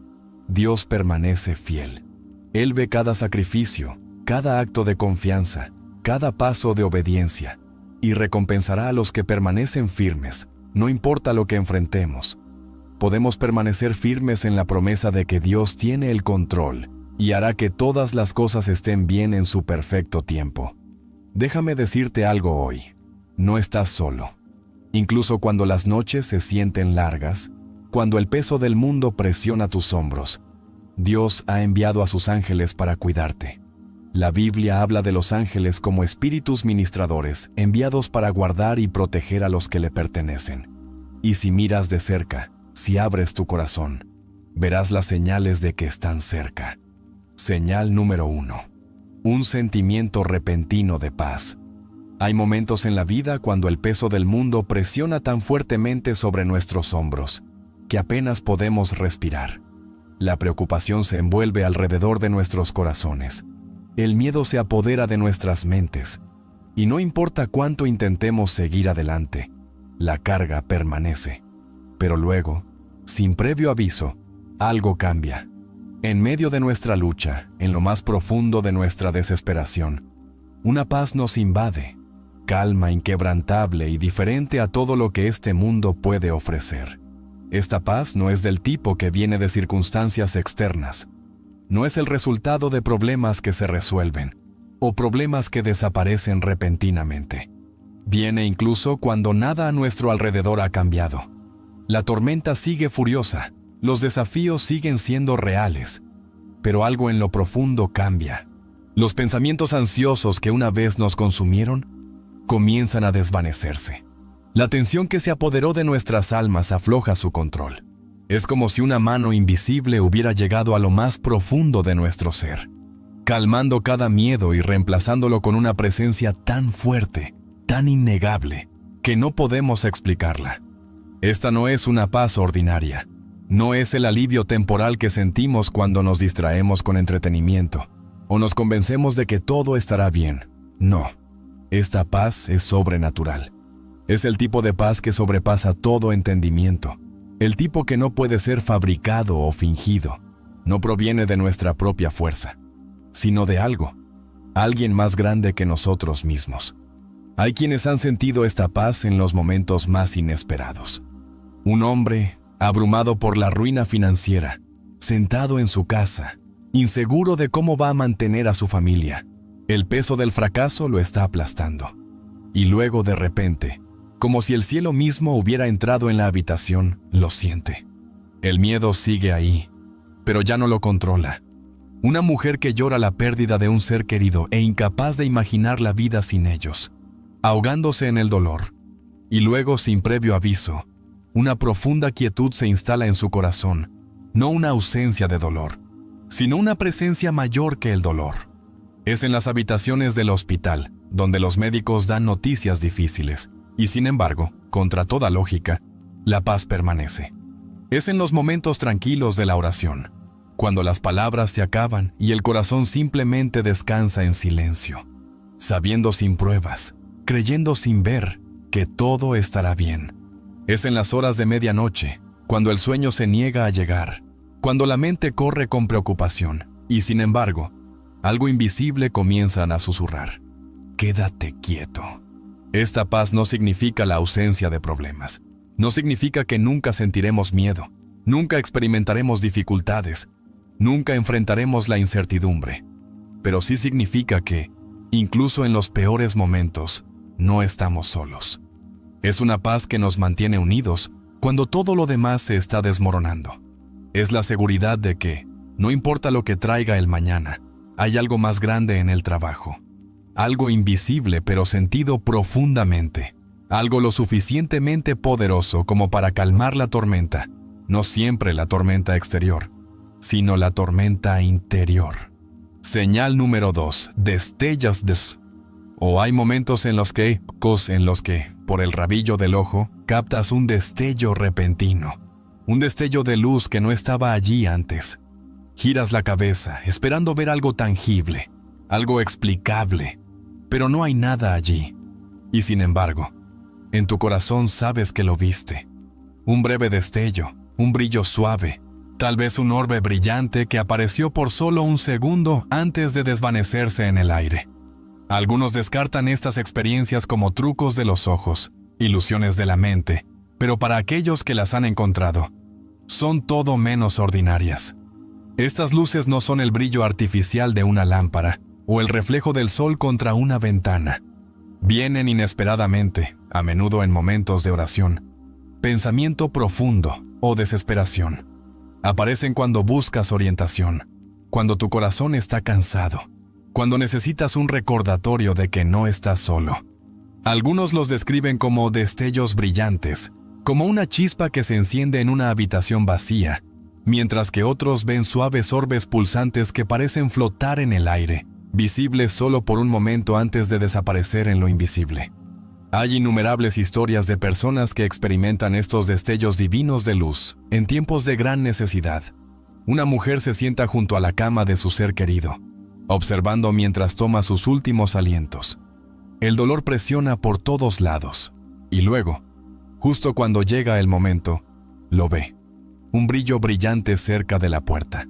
Dios permanece fiel. Él ve cada sacrificio, cada acto de confianza, cada paso de obediencia, y recompensará a los que permanecen firmes, no importa lo que enfrentemos. Podemos permanecer firmes en la promesa de que Dios tiene el control y hará que todas las cosas estén bien en su perfecto tiempo. Déjame decirte algo hoy: no estás solo. Incluso cuando las noches se sienten largas, cuando el peso del mundo presiona tus hombros, Dios ha enviado a sus ángeles para cuidarte. La Biblia habla de los ángeles como espíritus ministradores enviados para guardar y proteger a los que le pertenecen. Y si miras de cerca, si abres tu corazón, verás las señales de que están cerca. Señal número 1. Un sentimiento repentino de paz. Hay momentos en la vida cuando el peso del mundo presiona tan fuertemente sobre nuestros hombros que apenas podemos respirar. La preocupación se envuelve alrededor de nuestros corazones. El miedo se apodera de nuestras mentes. Y no importa cuánto intentemos seguir adelante, la carga permanece. Pero luego, sin previo aviso, algo cambia. En medio de nuestra lucha, en lo más profundo de nuestra desesperación, una paz nos invade, calma inquebrantable y diferente a todo lo que este mundo puede ofrecer. Esta paz no es del tipo que viene de circunstancias externas. No es el resultado de problemas que se resuelven o problemas que desaparecen repentinamente. Viene incluso cuando nada a nuestro alrededor ha cambiado. La tormenta sigue furiosa, los desafíos siguen siendo reales, pero algo en lo profundo cambia. Los pensamientos ansiosos que una vez nos consumieron comienzan a desvanecerse. La tensión que se apoderó de nuestras almas afloja su control. Es como si una mano invisible hubiera llegado a lo más profundo de nuestro ser, calmando cada miedo y reemplazándolo con una presencia tan fuerte, tan innegable, que no podemos explicarla. Esta no es una paz ordinaria. No es el alivio temporal que sentimos cuando nos distraemos con entretenimiento o nos convencemos de que todo estará bien. No, esta paz es sobrenatural. Es el tipo de paz que sobrepasa todo entendimiento, el tipo que no puede ser fabricado o fingido. No proviene de nuestra propia fuerza, sino de alguien más grande que nosotros mismos. Hay quienes han sentido esta paz en los momentos más inesperados. Un hombre abrumado por la ruina financiera, sentado en su casa, inseguro de cómo va a mantener a su familia. El peso del fracaso lo está aplastando. Y luego, de repente, como si el cielo mismo hubiera entrado en la habitación, lo siente. El miedo sigue ahí, pero ya no lo controla. Una mujer que llora la pérdida de un ser querido e incapaz de imaginar la vida sin ellos, ahogándose en el dolor. Y luego, sin previo aviso, una profunda quietud se instala en su corazón, no una ausencia de dolor, sino una presencia mayor que el dolor. Es en las habitaciones del hospital, donde los médicos dan noticias difíciles, y sin embargo, contra toda lógica, la paz permanece. Es en los momentos tranquilos de la oración, cuando las palabras se acaban y el corazón simplemente descansa en silencio, sabiendo sin pruebas, creyendo sin ver, que todo estará bien. Es en las horas de medianoche, cuando el sueño se niega a llegar, cuando la mente corre con preocupación, y sin embargo, algo invisible comienza a susurrar: quédate quieto. Esta paz no significa la ausencia de problemas. No significa que nunca sentiremos miedo, nunca experimentaremos dificultades, nunca enfrentaremos la incertidumbre. Pero sí significa que, incluso en los peores momentos, no estamos solos. Es una paz que nos mantiene unidos cuando todo lo demás se está desmoronando. Es la seguridad de que, no importa lo que traiga el mañana, hay algo más grande en el trabajo. Algo invisible pero sentido profundamente. Algo lo suficientemente poderoso como para calmar la tormenta. No siempre la tormenta exterior, sino la tormenta interior. Señal número 2. Destellos de... O hay momentos en los que, por el rabillo del ojo, captas un destello repentino. Un destello de luz que no estaba allí antes. Giras la cabeza, esperando ver algo tangible, algo explicable, pero no hay nada allí. Y sin embargo, en tu corazón sabes que lo viste. Un breve destello, un brillo suave, tal vez un orbe brillante que apareció por solo un segundo antes de desvanecerse en el aire. Algunos descartan estas experiencias como trucos de los ojos, ilusiones de la mente, pero para aquellos que las han encontrado, son todo menos ordinarias. Estas luces no son el brillo artificial de una lámpara o el reflejo del sol contra una ventana. Vienen inesperadamente, a menudo en momentos de oración, pensamiento profundo o desesperación. Aparecen cuando buscas orientación, cuando tu corazón está cansado, cuando necesitas un recordatorio de que no estás solo. Algunos los describen como destellos brillantes, como una chispa que se enciende en una habitación vacía, mientras que otros ven suaves orbes pulsantes que parecen flotar en el aire, visibles solo por un momento antes de desaparecer en lo invisible. Hay innumerables historias de personas que experimentan estos destellos divinos de luz en tiempos de gran necesidad. Una mujer se sienta junto a la cama de su ser querido, observando mientras toma sus últimos alientos. El dolor presiona por todos lados, y luego, justo cuando llega el momento, lo ve. Un brillo brillante cerca de la puerta,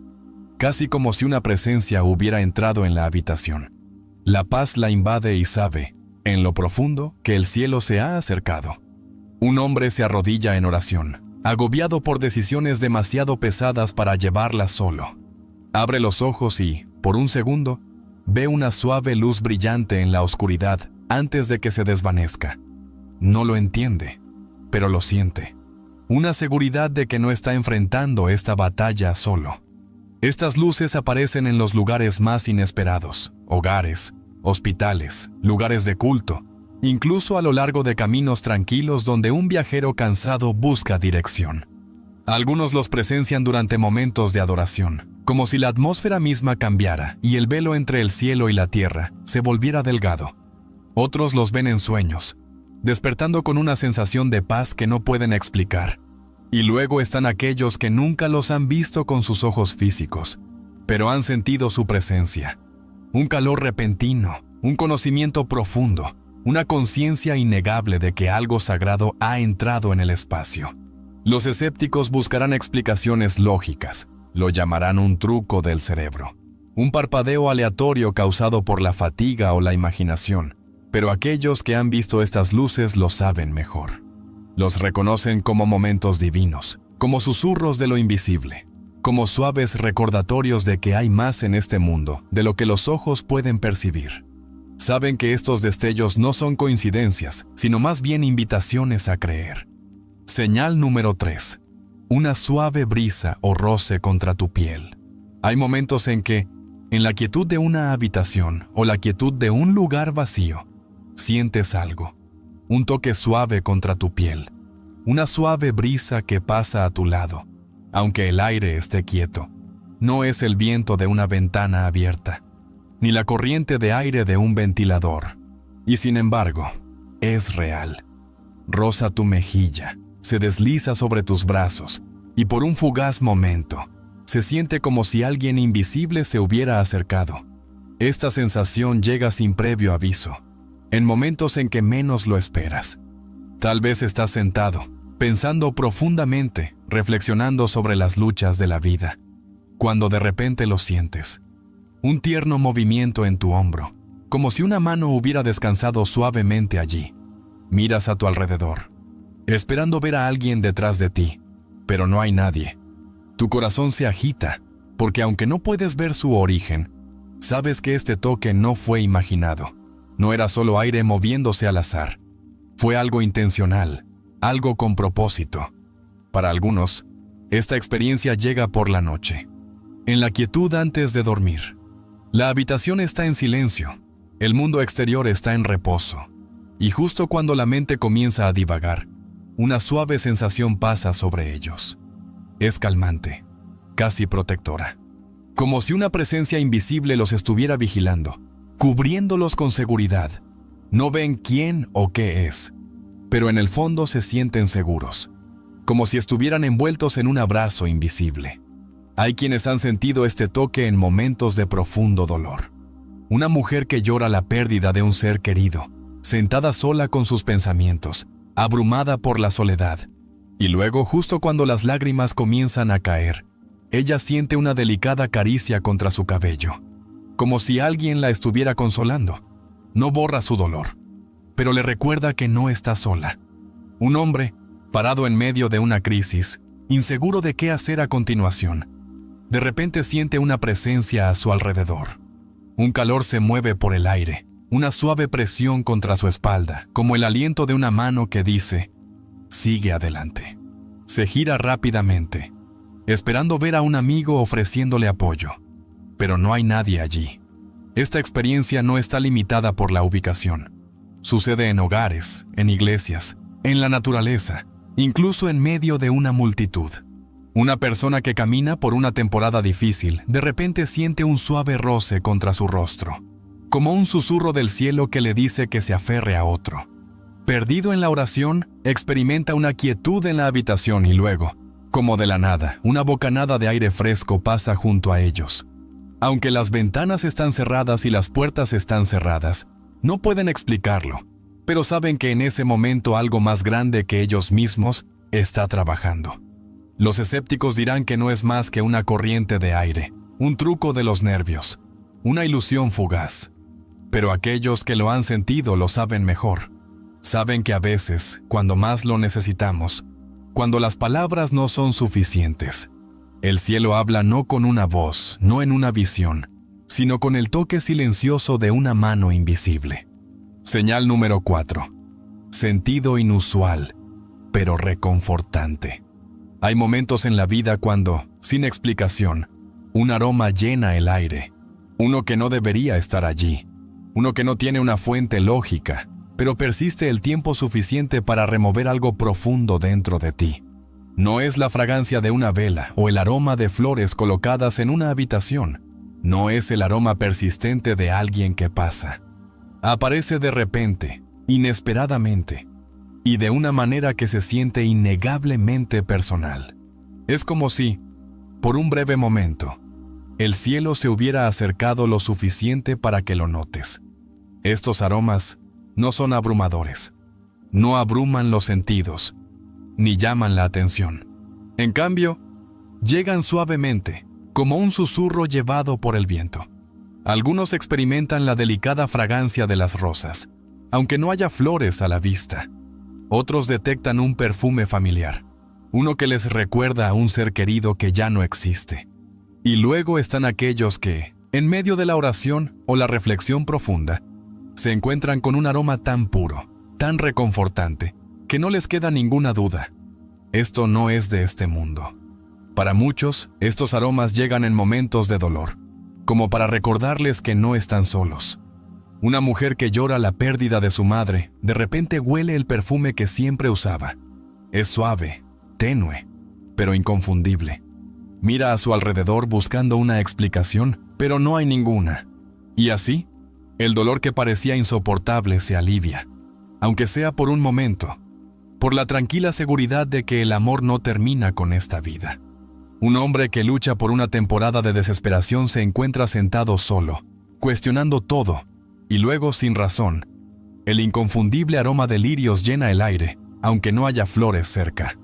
casi como si una presencia hubiera entrado en la habitación. La paz la invade y sabe, en lo profundo, que el cielo se ha acercado. Un hombre se arrodilla en oración, agobiado por decisiones demasiado pesadas para llevarlas solo. Abre los ojos y, por un segundo, ve una suave luz brillante en la oscuridad antes de que se desvanezca. No lo entiende, pero lo siente. Una seguridad de que no está enfrentando esta batalla solo. Estas luces aparecen en los lugares más inesperados: hogares, hospitales, lugares de culto, incluso a lo largo de caminos tranquilos donde un viajero cansado busca dirección. Algunos los presencian durante momentos de adoración, como si la atmósfera misma cambiara y el velo entre el cielo y la tierra se volviera delgado. Otros los ven en sueños, despertando con una sensación de paz que no pueden explicar. Y luego están aquellos que nunca los han visto con sus ojos físicos, pero han sentido su presencia. Un calor repentino, un conocimiento profundo, una conciencia innegable de que algo sagrado ha entrado en el espacio. Los escépticos buscarán explicaciones lógicas, lo llamarán un truco del cerebro, un parpadeo aleatorio causado por la fatiga o la imaginación, pero aquellos que han visto estas luces lo saben mejor. Los reconocen como momentos divinos, como susurros de lo invisible, como suaves recordatorios de que hay más en este mundo de lo que los ojos pueden percibir. Saben que estos destellos no son coincidencias, sino más bien invitaciones a creer. Señal número 3. Una suave brisa o roce contra tu piel. Hay momentos en que, en la quietud de una habitación o la quietud de un lugar vacío, sientes algo. Un toque suave contra tu piel. Una suave brisa que pasa a tu lado, aunque el aire esté quieto. No es el viento de una ventana abierta, ni la corriente de aire de un ventilador. Y sin embargo, es real. Roza tu mejilla, se desliza sobre tus brazos, y por un fugaz momento, se siente como si alguien invisible se hubiera acercado. Esta sensación llega sin previo aviso, en momentos en que menos lo esperas. Tal vez estás sentado, pensando profundamente, reflexionando sobre las luchas de la vida, cuando de repente lo sientes. Un tierno movimiento en tu hombro, como si una mano hubiera descansado suavemente allí. Miras a tu alrededor, esperando ver a alguien detrás de ti, pero no hay nadie. Tu corazón se agita, porque aunque no puedes ver su origen, sabes que este toque no fue imaginado. No era solo aire moviéndose al azar. Fue algo intencional, algo con propósito. Para algunos, esta experiencia llega por la noche, en la quietud antes de dormir. La habitación está en silencio, el mundo exterior está en reposo, y justo cuando la mente comienza a divagar, una suave sensación pasa sobre ellos. Es calmante, casi protectora, como si una presencia invisible los estuviera vigilando, cubriéndolos con seguridad. No ven quién o qué es, pero en el fondo se sienten seguros, como si estuvieran envueltos en un abrazo invisible. Hay quienes han sentido este toque en momentos de profundo dolor. Una mujer que llora la pérdida de un ser querido, sentada sola con sus pensamientos, abrumada por la soledad. Y luego, justo cuando las lágrimas comienzan a caer, ella siente una delicada caricia contra su cabello, como si alguien la estuviera consolando. No borra su dolor, pero le recuerda que no está sola. Un hombre, parado en medio de una crisis, inseguro de qué hacer a continuación, de repente siente una presencia a su alrededor. Un calor se mueve por el aire, una suave presión contra su espalda, como el aliento de una mano que dice, sigue adelante. Se gira rápidamente, esperando ver a un amigo ofreciéndole apoyo, pero no hay nadie allí. Esta experiencia no está limitada por la ubicación. Sucede en hogares, en iglesias, en la naturaleza, incluso en medio de una multitud. Una persona que camina por una temporada difícil de repente siente un suave roce contra su rostro, como un susurro del cielo que le dice que se aferre a otro. Perdido en la oración, experimenta una quietud en la habitación y luego, como de la nada, una bocanada de aire fresco pasa junto a ellos. Aunque las ventanas están cerradas y las puertas están cerradas, no pueden explicarlo, pero saben que en ese momento algo más grande que ellos mismos está trabajando. Los escépticos dirán que no es más que una corriente de aire, un truco de los nervios, una ilusión fugaz. Pero aquellos que lo han sentido lo saben mejor. Saben que a veces, cuando más lo necesitamos, Cuando las palabras no son suficientes, el cielo habla no con una voz, no en una visión, sino con el toque silencioso de una mano invisible. Señal número 4. Sentido inusual, pero reconfortante. Hay momentos en la vida cuando, sin explicación, un aroma llena el aire. Uno que no debería estar allí. Uno que no tiene una fuente lógica, pero persiste el tiempo suficiente para remover algo profundo dentro de ti. No es la fragancia de una vela o el aroma de flores colocadas en una habitación. No es el aroma persistente de alguien que pasa. Aparece de repente, inesperadamente, y de una manera que se siente innegablemente personal. Es como si, por un breve momento, el cielo se hubiera acercado lo suficiente para que lo notes. Estos aromas no son abrumadores, no abruman los sentidos, ni llaman la atención. En cambio, llegan suavemente, como un susurro llevado por el viento. Algunos experimentan la delicada fragancia de las rosas, aunque no haya flores a la vista. Otros detectan un perfume familiar, uno que les recuerda a un ser querido que ya no existe. Y luego están aquellos que, en medio de la oración o la reflexión profunda, se encuentran con un aroma tan puro, tan reconfortante, que no les queda ninguna duda. Esto no es de este mundo. Para muchos, estos aromas llegan en momentos de dolor, como para recordarles que no están solos. Una mujer que llora la pérdida de su madre, de repente huele el perfume que siempre usaba. Es suave, tenue, pero inconfundible. Mira a su alrededor buscando una explicación, pero no hay ninguna. Y así, el dolor que parecía insoportable se alivia, aunque sea por un momento, por la tranquila seguridad de que el amor no termina con esta vida. Un hombre que lucha por una temporada de desesperación se encuentra sentado solo, cuestionando todo, y luego, sin razón, el inconfundible aroma de lirios llena el aire, aunque no haya flores cerca.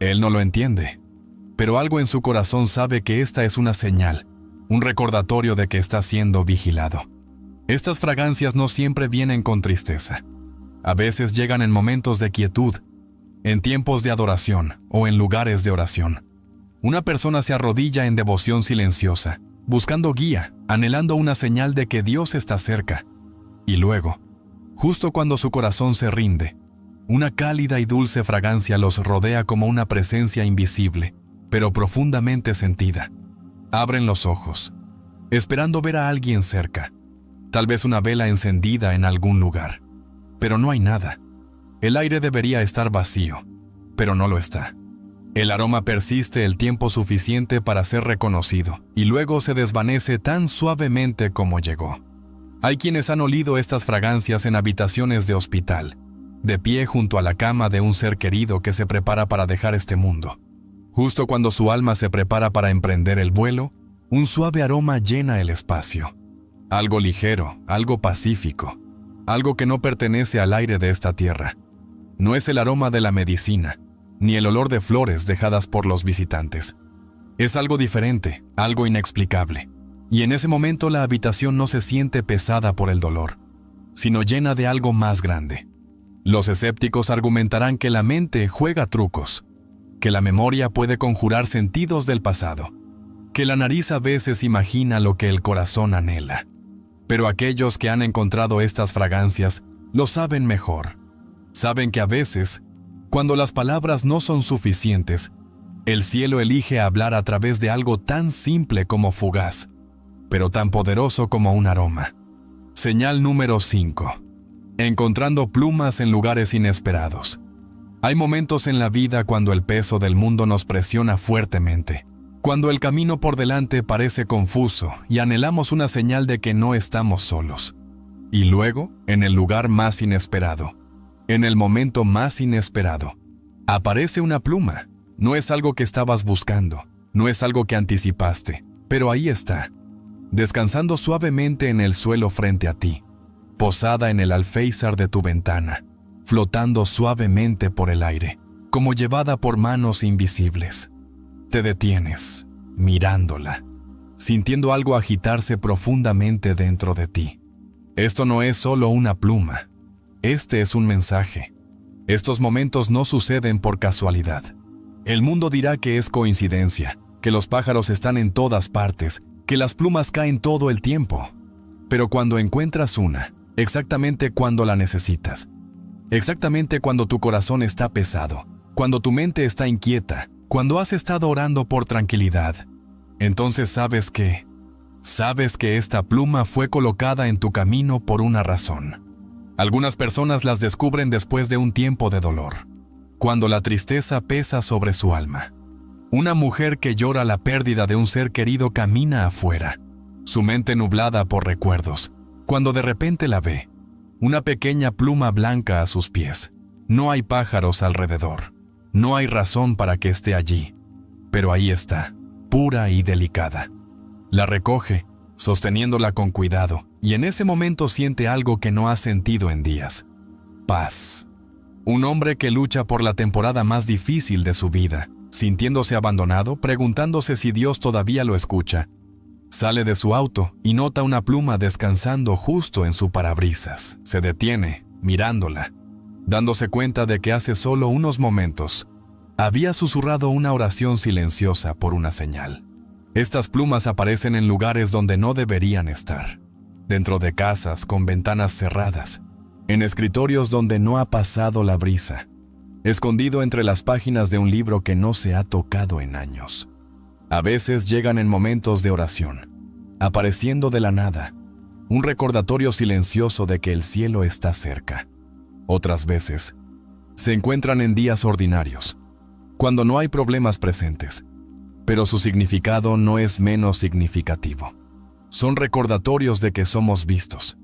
Él no lo entiende, pero algo en su corazón sabe que esta es una señal, un recordatorio de que está siendo vigilado. Estas fragancias no siempre vienen con tristeza. A veces llegan en momentos de quietud, en tiempos de adoración o en lugares de oración. Una persona se arrodilla en devoción silenciosa, buscando guía, anhelando una señal de que Dios está cerca. Y luego, justo cuando su corazón se rinde, una cálida y dulce fragancia los rodea como una presencia invisible, pero profundamente sentida. Abren los ojos, esperando ver a alguien cerca, tal vez una vela encendida en algún lugar. Pero no hay nada. El aire debería estar vacío, pero no lo está. El aroma persiste el tiempo suficiente para ser reconocido, y luego se desvanece tan suavemente como llegó. Hay quienes han olido estas fragancias en habitaciones de hospital, de pie junto a la cama de un ser querido que se prepara para dejar este mundo. Justo cuando su alma se prepara para emprender el vuelo, un suave aroma llena el espacio. Algo ligero, algo pacífico, algo que no pertenece al aire de esta tierra. No es el aroma de la medicina, ni el olor de flores dejadas por los visitantes. Es algo diferente, algo inexplicable. Y en ese momento la habitación no se siente pesada por el dolor, sino llena de algo más grande. Los escépticos argumentarán que la mente juega trucos, que la memoria puede conjurar sentidos del pasado, que la nariz a veces imagina lo que el corazón anhela. Pero aquellos que han encontrado estas fragancias lo saben mejor. Saben que a veces, cuando las palabras no son suficientes, el cielo elige hablar a través de algo tan simple como fugaz, pero tan poderoso como un aroma. Señal número 5. Encontrando plumas en lugares inesperados. Hay momentos en la vida cuando el peso del mundo nos presiona fuertemente, cuando el camino por delante parece confuso y anhelamos una señal de que no estamos solos. Y luego, en el lugar más inesperado, en el momento más inesperado, aparece una pluma. No es algo que estabas buscando, no es algo que anticipaste, pero ahí está, descansando suavemente en el suelo frente a ti, posada en el alféizar de tu ventana, flotando suavemente por el aire, como llevada por manos invisibles. Te detienes, mirándola, sintiendo algo agitarse profundamente dentro de ti. Esto no es solo una pluma, este es un mensaje. Estos momentos no suceden por casualidad. El mundo dirá que es coincidencia, que los pájaros están en todas partes, que las plumas caen todo el tiempo. Pero cuando encuentras una, exactamente cuando la necesitas, exactamente cuando tu corazón está pesado, cuando tu mente está inquieta, cuando has estado orando por tranquilidad, entonces sabes que esta pluma fue colocada en tu camino por una razón. Algunas personas las descubren después de un tiempo de dolor, cuando la tristeza pesa sobre su alma. Una mujer que llora la pérdida de un ser querido camina afuera, su mente nublada por recuerdos, cuando de repente la ve, una pequeña pluma blanca a sus pies. No hay pájaros alrededor, no hay razón para que esté allí, pero ahí está, pura y delicada. La recoge, sosteniéndola con cuidado, y en ese momento siente algo que no ha sentido en días: paz. Un hombre que lucha por la temporada más difícil de su vida, sintiéndose abandonado, preguntándose si Dios todavía lo escucha, sale de su auto y nota una pluma descansando justo en su parabrisas. Se detiene, mirándola, dándose cuenta de que hace solo unos momentos había susurrado una oración silenciosa por una señal. Estas plumas aparecen en lugares donde no deberían estar, dentro de casas con ventanas cerradas, en escritorios donde no ha pasado la brisa, escondido entre las páginas de un libro que no se ha tocado en años. A veces llegan en momentos de oración, apareciendo de la nada, un recordatorio silencioso de que el cielo está cerca. Otras veces, se encuentran en días ordinarios, cuando no hay problemas presentes, pero su significado no es menos significativo. Son recordatorios de que somos vistos,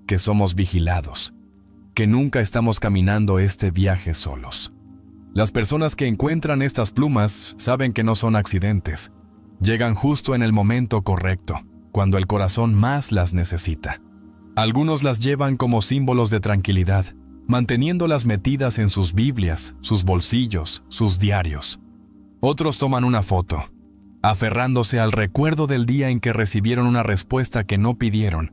que somos vigilados, que nunca estamos caminando este viaje solos. Las personas que encuentran estas plumas saben que no son accidentes. Llegan justo en el momento correcto, cuando el corazón más las necesita. Algunos las llevan como símbolos de tranquilidad, manteniéndolas metidas en sus Biblias, sus bolsillos, sus diarios. Otros toman una foto, aferrándose al recuerdo del día en que recibieron una respuesta que no pidieron,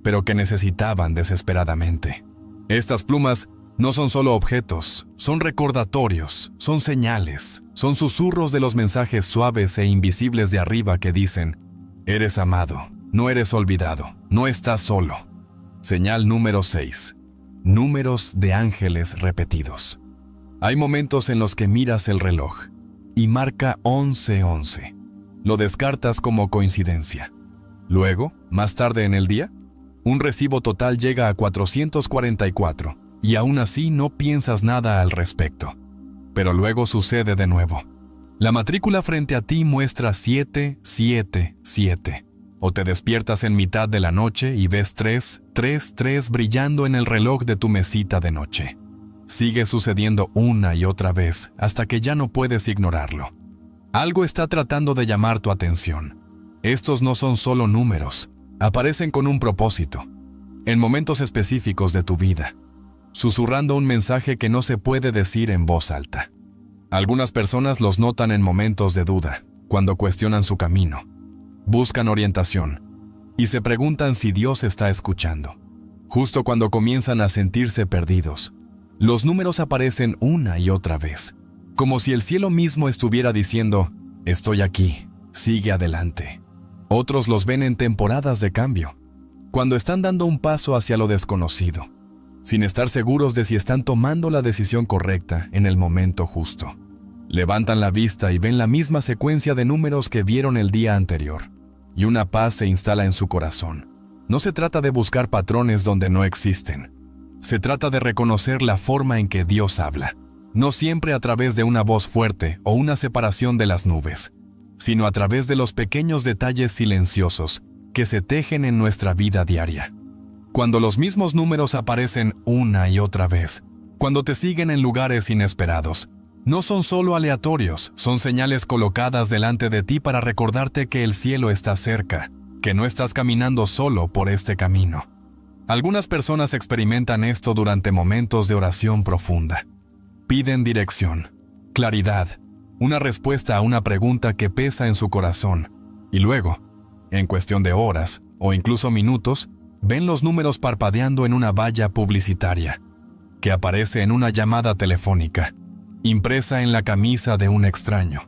pero que necesitaban desesperadamente. Estas plumas no son solo objetos, son recordatorios, son señales, son susurros de los mensajes suaves e invisibles de arriba que dicen: eres amado, no eres olvidado, no estás solo. Señal número 6. Números de ángeles repetidos. Hay momentos en los que miras el reloj y marca 11:11. Lo descartas como coincidencia. Luego, más tarde en el día, un recibo total llega a 444 y aún así no piensas nada al respecto. Pero luego sucede de nuevo. La matrícula frente a ti muestra 777. O te despiertas en mitad de la noche y ves 333 brillando en el reloj de tu mesita de noche. Sigue sucediendo una y otra vez hasta que ya no puedes ignorarlo. Algo está tratando de llamar tu atención. Estos no son solo números, aparecen con un propósito, en momentos específicos de tu vida, susurrando un mensaje que no se puede decir en voz alta. Algunas personas los notan en momentos de duda, cuando cuestionan su camino, buscan orientación y se preguntan si Dios está escuchando. Justo cuando comienzan a sentirse perdidos, los números aparecen una y otra vez, como si el cielo mismo estuviera diciendo: estoy aquí, sigue adelante. Otros los ven en temporadas de cambio, cuando están dando un paso hacia lo desconocido, sin estar seguros de si están tomando la decisión correcta en el momento justo. Levantan la vista y ven la misma secuencia de números que vieron el día anterior, y una paz se instala en su corazón. No se trata de buscar patrones donde no existen. Se trata de reconocer la forma en que Dios habla, no siempre a través de una voz fuerte o una separación de las nubes, sino a través de los pequeños detalles silenciosos que se tejen en nuestra vida diaria. Cuando los mismos números aparecen una y otra vez, cuando te siguen en lugares inesperados, no son solo aleatorios, son señales colocadas delante de ti para recordarte que el cielo está cerca, que no estás caminando solo por este camino. Algunas personas experimentan esto durante momentos de oración profunda. Piden dirección, claridad, una respuesta a una pregunta que pesa en su corazón, y luego, en cuestión de horas o incluso minutos, ven los números parpadeando en una valla publicitaria, que aparece en una llamada telefónica, impresa en la camisa de un extraño.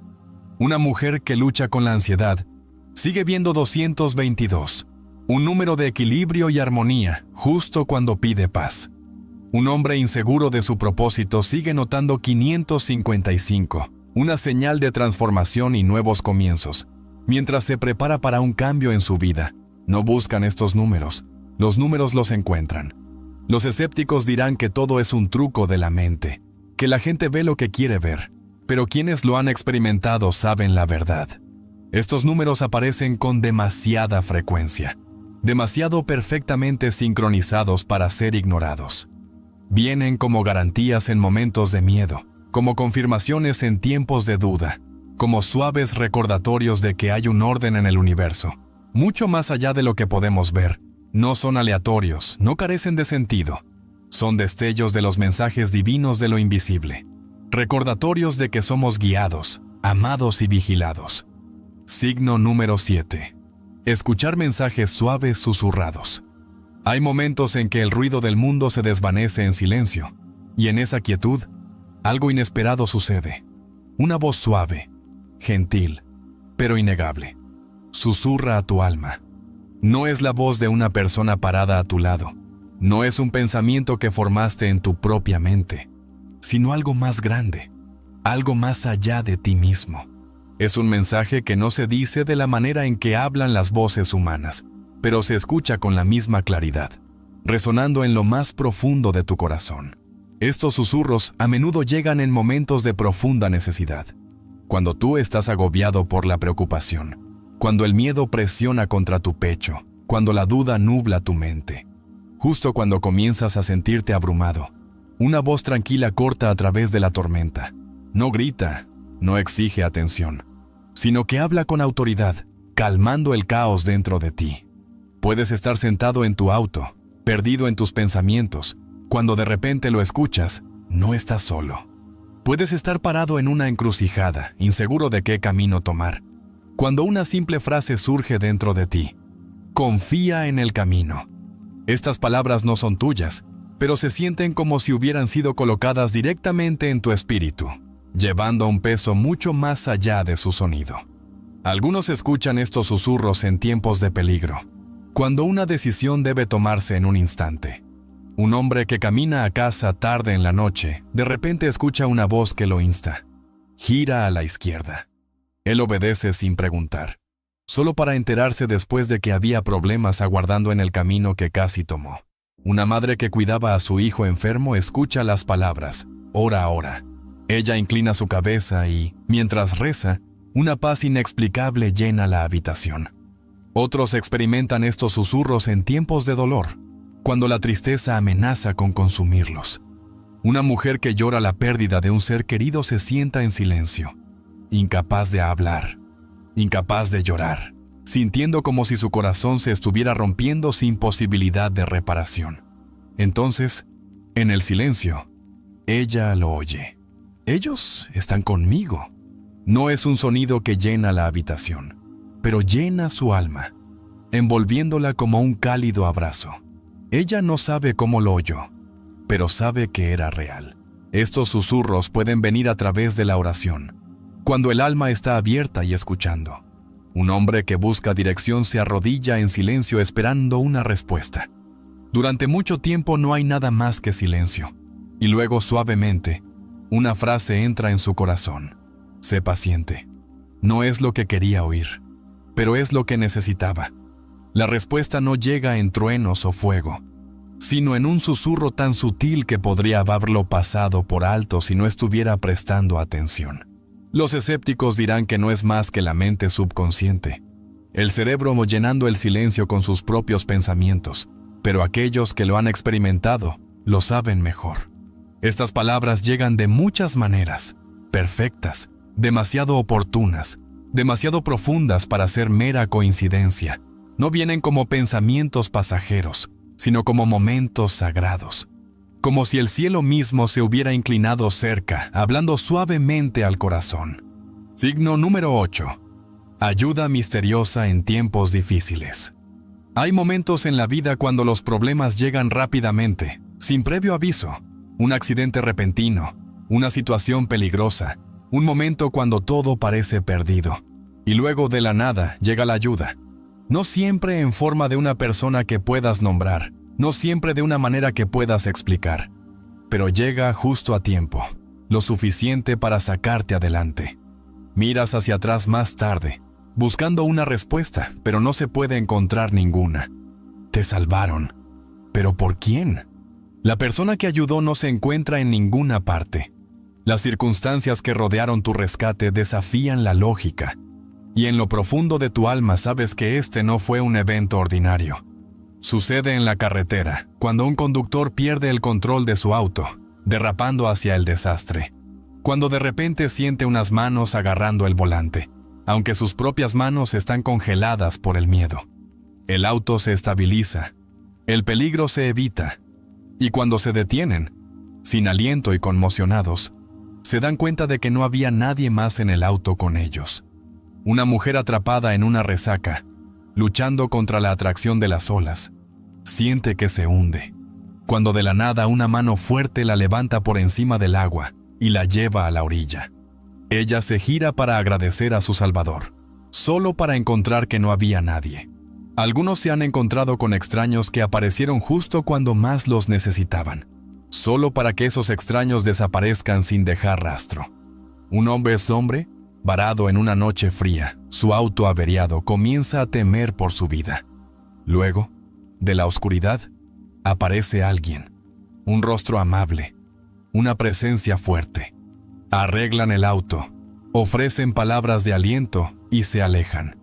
Una mujer que lucha con la ansiedad sigue viendo 222, un número de equilibrio y armonía justo cuando pide paz. Un hombre inseguro de su propósito sigue notando 555, una señal de transformación y nuevos comienzos, mientras se prepara para un cambio en su vida. No buscan estos números, los números los encuentran. Los escépticos dirán que todo es un truco de la mente, que la gente ve lo que quiere ver, pero quienes lo han experimentado saben la verdad. Estos números aparecen con demasiada frecuencia, demasiado perfectamente sincronizados para ser ignorados. Vienen como garantías en momentos de miedo, como confirmaciones en tiempos de duda, como suaves recordatorios de que hay un orden en el universo, mucho más allá de lo que podemos ver. No son aleatorios, no carecen de sentido. Son destellos de los mensajes divinos de lo invisible, recordatorios de que somos guiados, amados y vigilados. Signo número 7. Escuchar mensajes suaves susurrados. Hay momentos en que el ruido del mundo se desvanece en silencio, y en esa quietud, algo inesperado sucede. Una voz suave, gentil, pero innegable, susurra a tu alma. No es la voz de una persona parada a tu lado, no es un pensamiento que formaste en tu propia mente, sino algo más grande, algo más allá de ti mismo. Es un mensaje que no se dice de la manera en que hablan las voces humanas, pero se escucha con la misma claridad, resonando en lo más profundo de tu corazón. Estos susurros a menudo llegan en momentos de profunda necesidad, cuando tú estás agobiado por la preocupación, cuando el miedo presiona contra tu pecho, cuando la duda nubla tu mente. Justo cuando comienzas a sentirte abrumado, una voz tranquila corta a través de la tormenta. No grita, no exige atención, sino que habla con autoridad, calmando el caos dentro de ti. Puedes estar sentado en tu auto, perdido en tus pensamientos. Cuando de repente lo escuchas, no estás solo. Puedes estar parado en una encrucijada, inseguro de qué camino tomar. Cuando una simple frase surge dentro de ti, confía en el camino. Estas palabras no son tuyas, pero se sienten como si hubieran sido colocadas directamente en tu espíritu, llevando un peso mucho más allá de su sonido. Algunos escuchan estos susurros en tiempos de peligro, cuando una decisión debe tomarse en un instante. Un hombre que camina a casa tarde en la noche, de repente escucha una voz que lo insta. Gira a la izquierda. Él obedece sin preguntar, solo para enterarse después de que había problemas aguardando en el camino que casi tomó. Una madre que cuidaba a su hijo enfermo escucha las palabras, ora, ora. Ella inclina su cabeza y, mientras reza, una paz inexplicable llena la habitación. Otros experimentan estos susurros en tiempos de dolor, cuando la tristeza amenaza con consumirlos. Una mujer que llora la pérdida de un ser querido se sienta en silencio, incapaz de hablar, incapaz de llorar, sintiendo como si su corazón se estuviera rompiendo sin posibilidad de reparación. Entonces, en el silencio, ella lo oye. Ellos están conmigo. No es un sonido que llena la habitación, pero llena su alma, envolviéndola como un cálido abrazo. Ella no sabe cómo lo oyó, pero sabe que era real. Estos susurros pueden venir a través de la oración, cuando el alma está abierta y escuchando. Un hombre que busca dirección se arrodilla en silencio esperando una respuesta. Durante mucho tiempo no hay nada más que silencio, y luego suavemente, una frase entra en su corazón. Sé paciente. No es lo que quería oír, pero es lo que necesitaba. La respuesta no llega en truenos o fuego, sino en un susurro tan sutil que podría haberlo pasado por alto si no estuviera prestando atención. Los escépticos dirán que no es más que la mente subconsciente, el cerebro llenando el silencio con sus propios pensamientos, pero aquellos que lo han experimentado lo saben mejor. Estas palabras llegan de muchas maneras, perfectas, demasiado oportunas, demasiado profundas para ser mera coincidencia. No vienen como pensamientos pasajeros, sino como momentos sagrados. Como si el cielo mismo se hubiera inclinado cerca, hablando suavemente al corazón. Signo número 8. Ayuda misteriosa en tiempos difíciles. Hay momentos en la vida cuando los problemas llegan rápidamente, sin previo aviso. Un accidente repentino, una situación peligrosa, un momento cuando todo parece perdido. Y luego de la nada llega la ayuda. No siempre en forma de una persona que puedas nombrar, no siempre de una manera que puedas explicar, pero llega justo a tiempo, lo suficiente para sacarte adelante. Miras hacia atrás más tarde, buscando una respuesta, pero no se puede encontrar ninguna. Te salvaron. ¿Pero por quién? La persona que ayudó no se encuentra en ninguna parte. Las circunstancias que rodearon tu rescate desafían la lógica. Y en lo profundo de tu alma sabes que este no fue un evento ordinario. Sucede en la carretera, cuando un conductor pierde el control de su auto, derrapando hacia el desastre. Cuando de repente siente unas manos agarrando el volante, aunque sus propias manos están congeladas por el miedo. El auto se estabiliza, el peligro se evita, y cuando se detienen, sin aliento y conmocionados, se dan cuenta de que no había nadie más en el auto con ellos. Una mujer atrapada en una resaca, luchando contra la atracción de las olas, siente que se hunde, cuando de la nada una mano fuerte la levanta por encima del agua y la lleva a la orilla. Ella se gira para agradecer a su Salvador, solo para encontrar que no había nadie. Algunos se han encontrado con extraños que aparecieron justo cuando más los necesitaban, solo para que esos extraños desaparezcan sin dejar rastro. Un hombre es hombre, varado en una noche fría, su auto averiado, comienza a temer por su vida. Luego, de la oscuridad, aparece alguien, un rostro amable, una presencia fuerte. Arreglan el auto, ofrecen palabras de aliento y se alejan.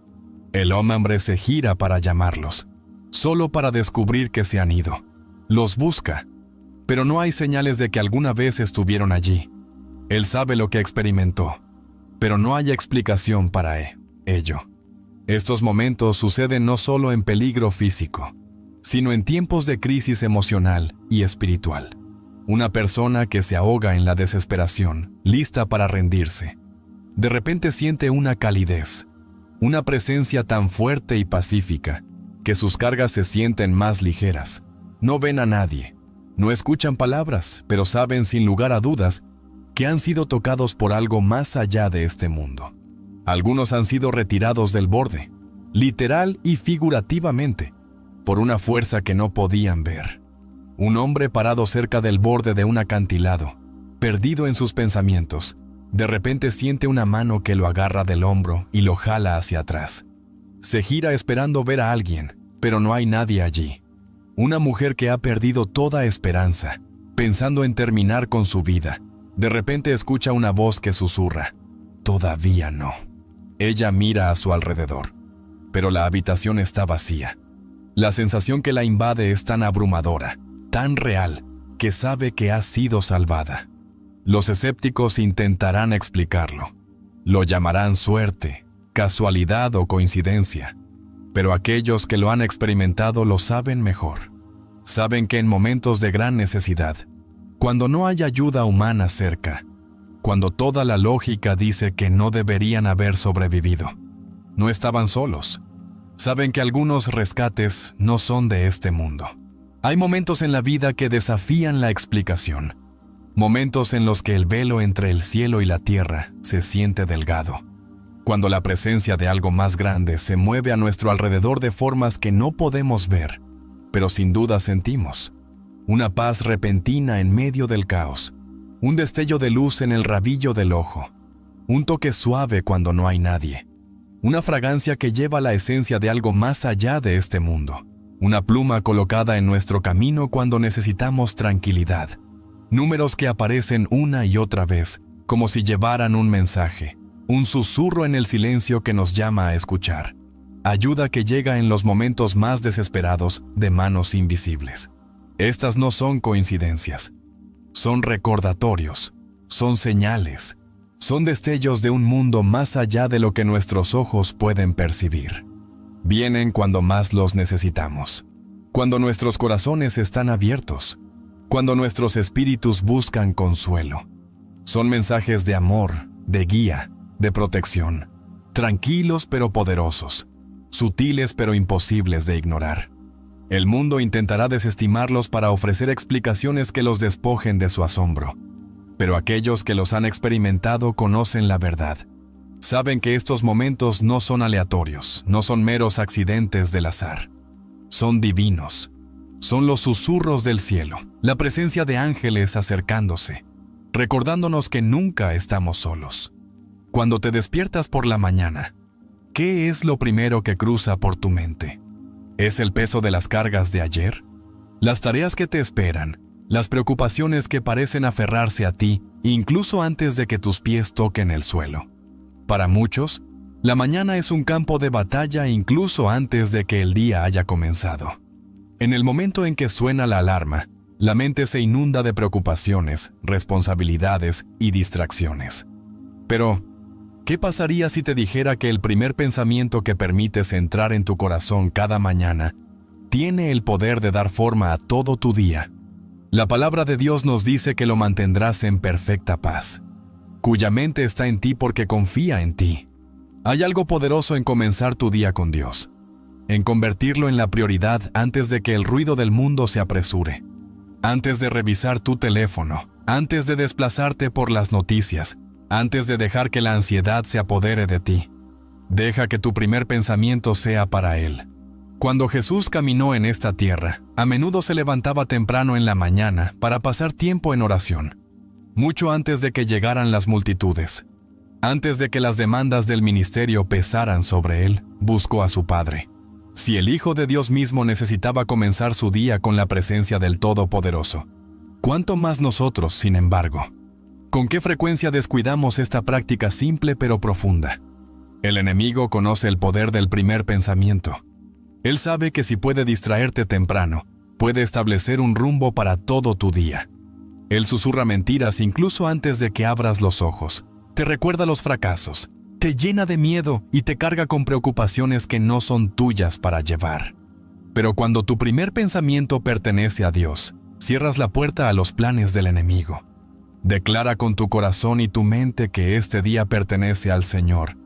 El hombre se gira para llamarlos, solo para descubrir que se han ido. Los busca, pero no hay señales de que alguna vez estuvieron allí. Él sabe lo que experimentó, pero no hay explicación para ello. Estos momentos suceden no solo en peligro físico, sino en tiempos de crisis emocional y espiritual. Una persona que se ahoga en la desesperación, lista para rendirse, de repente siente una calidez, una presencia tan fuerte y pacífica, que sus cargas se sienten más ligeras. No ven a nadie, no escuchan palabras, pero saben sin lugar a dudas que han sido tocados por algo más allá de este mundo. Algunos han sido retirados del borde, literal y figurativamente, por una fuerza que no podían ver. Un hombre parado cerca del borde de un acantilado, perdido en sus pensamientos, de repente siente una mano que lo agarra del hombro y lo jala hacia atrás. Se gira esperando ver a alguien, pero no hay nadie allí. Una mujer que ha perdido toda esperanza, pensando en terminar con su vida, de repente escucha una voz que susurra: «Todavía no». Ella mira a su alrededor, pero la habitación está vacía. La sensación que la invade es tan abrumadora, tan real, que sabe que ha sido salvada. Los escépticos intentarán explicarlo. Lo llamarán suerte, casualidad o coincidencia. Pero aquellos que lo han experimentado lo saben mejor. Saben que en momentos de gran necesidad, cuando no hay ayuda humana cerca, cuando toda la lógica dice que no deberían haber sobrevivido, no estaban solos. Saben que algunos rescates no son de este mundo. Hay momentos en la vida que desafían la explicación. Momentos en los que el velo entre el cielo y la tierra se siente delgado. Cuando la presencia de algo más grande se mueve a nuestro alrededor de formas que no podemos ver, pero sin duda sentimos. Una paz repentina en medio del caos, un destello de luz en el rabillo del ojo, un toque suave cuando no hay nadie, una fragancia que lleva la esencia de algo más allá de este mundo, una pluma colocada en nuestro camino cuando necesitamos tranquilidad, números que aparecen una y otra vez, como si llevaran un mensaje, un susurro en el silencio que nos llama a escuchar, ayuda que llega en los momentos más desesperados de manos invisibles. Estas no son coincidencias, son recordatorios, son señales, son destellos de un mundo más allá de lo que nuestros ojos pueden percibir. Vienen cuando más los necesitamos, cuando nuestros corazones están abiertos, cuando nuestros espíritus buscan consuelo. Son mensajes de amor, de guía, de protección, tranquilos pero poderosos, sutiles pero imposibles de ignorar. El mundo intentará desestimarlos para ofrecer explicaciones que los despojen de su asombro. Pero aquellos que los han experimentado conocen la verdad. Saben que estos momentos no son aleatorios, no son meros accidentes del azar. Son divinos. Son los susurros del cielo, la presencia de ángeles acercándose, recordándonos que nunca estamos solos. Cuando te despiertas por la mañana, ¿qué es lo primero que cruza por tu mente? ¿Es el peso de las cargas de ayer? ¿Las tareas que te esperan? ¿Las preocupaciones que parecen aferrarse a ti, incluso antes de que tus pies toquen el suelo? Para muchos, la mañana es un campo de batalla incluso antes de que el día haya comenzado. En el momento en que suena la alarma, la mente se inunda de preocupaciones, responsabilidades y distracciones. Pero, ¿qué pasaría si te dijera que el primer pensamiento que permites entrar en tu corazón cada mañana tiene el poder de dar forma a todo tu día? La palabra de Dios nos dice que lo mantendrás en perfecta paz, cuya mente está en ti porque confía en ti. Hay algo poderoso en comenzar tu día con Dios, en convertirlo en la prioridad antes de que el ruido del mundo se apresure, antes de revisar tu teléfono, antes de desplazarte por las noticias, antes de dejar que la ansiedad se apodere de ti. Deja que tu primer pensamiento sea para Él. Cuando Jesús caminó en esta tierra, a menudo se levantaba temprano en la mañana para pasar tiempo en oración, mucho antes de que llegaran las multitudes. Antes de que las demandas del ministerio pesaran sobre Él, buscó a su Padre. Si el Hijo de Dios mismo necesitaba comenzar su día con la presencia del Todopoderoso, ¿cuánto más nosotros, sin embargo? ¿Con qué frecuencia descuidamos esta práctica simple pero profunda? El enemigo conoce el poder del primer pensamiento. Él sabe que si puede distraerte temprano, puede establecer un rumbo para todo tu día. Él susurra mentiras incluso antes de que abras los ojos, te recuerda los fracasos, te llena de miedo y te carga con preocupaciones que no son tuyas para llevar. Pero cuando tu primer pensamiento pertenece a Dios, cierras la puerta a los planes del enemigo. Declara con tu corazón y tu mente que este día pertenece al Señor,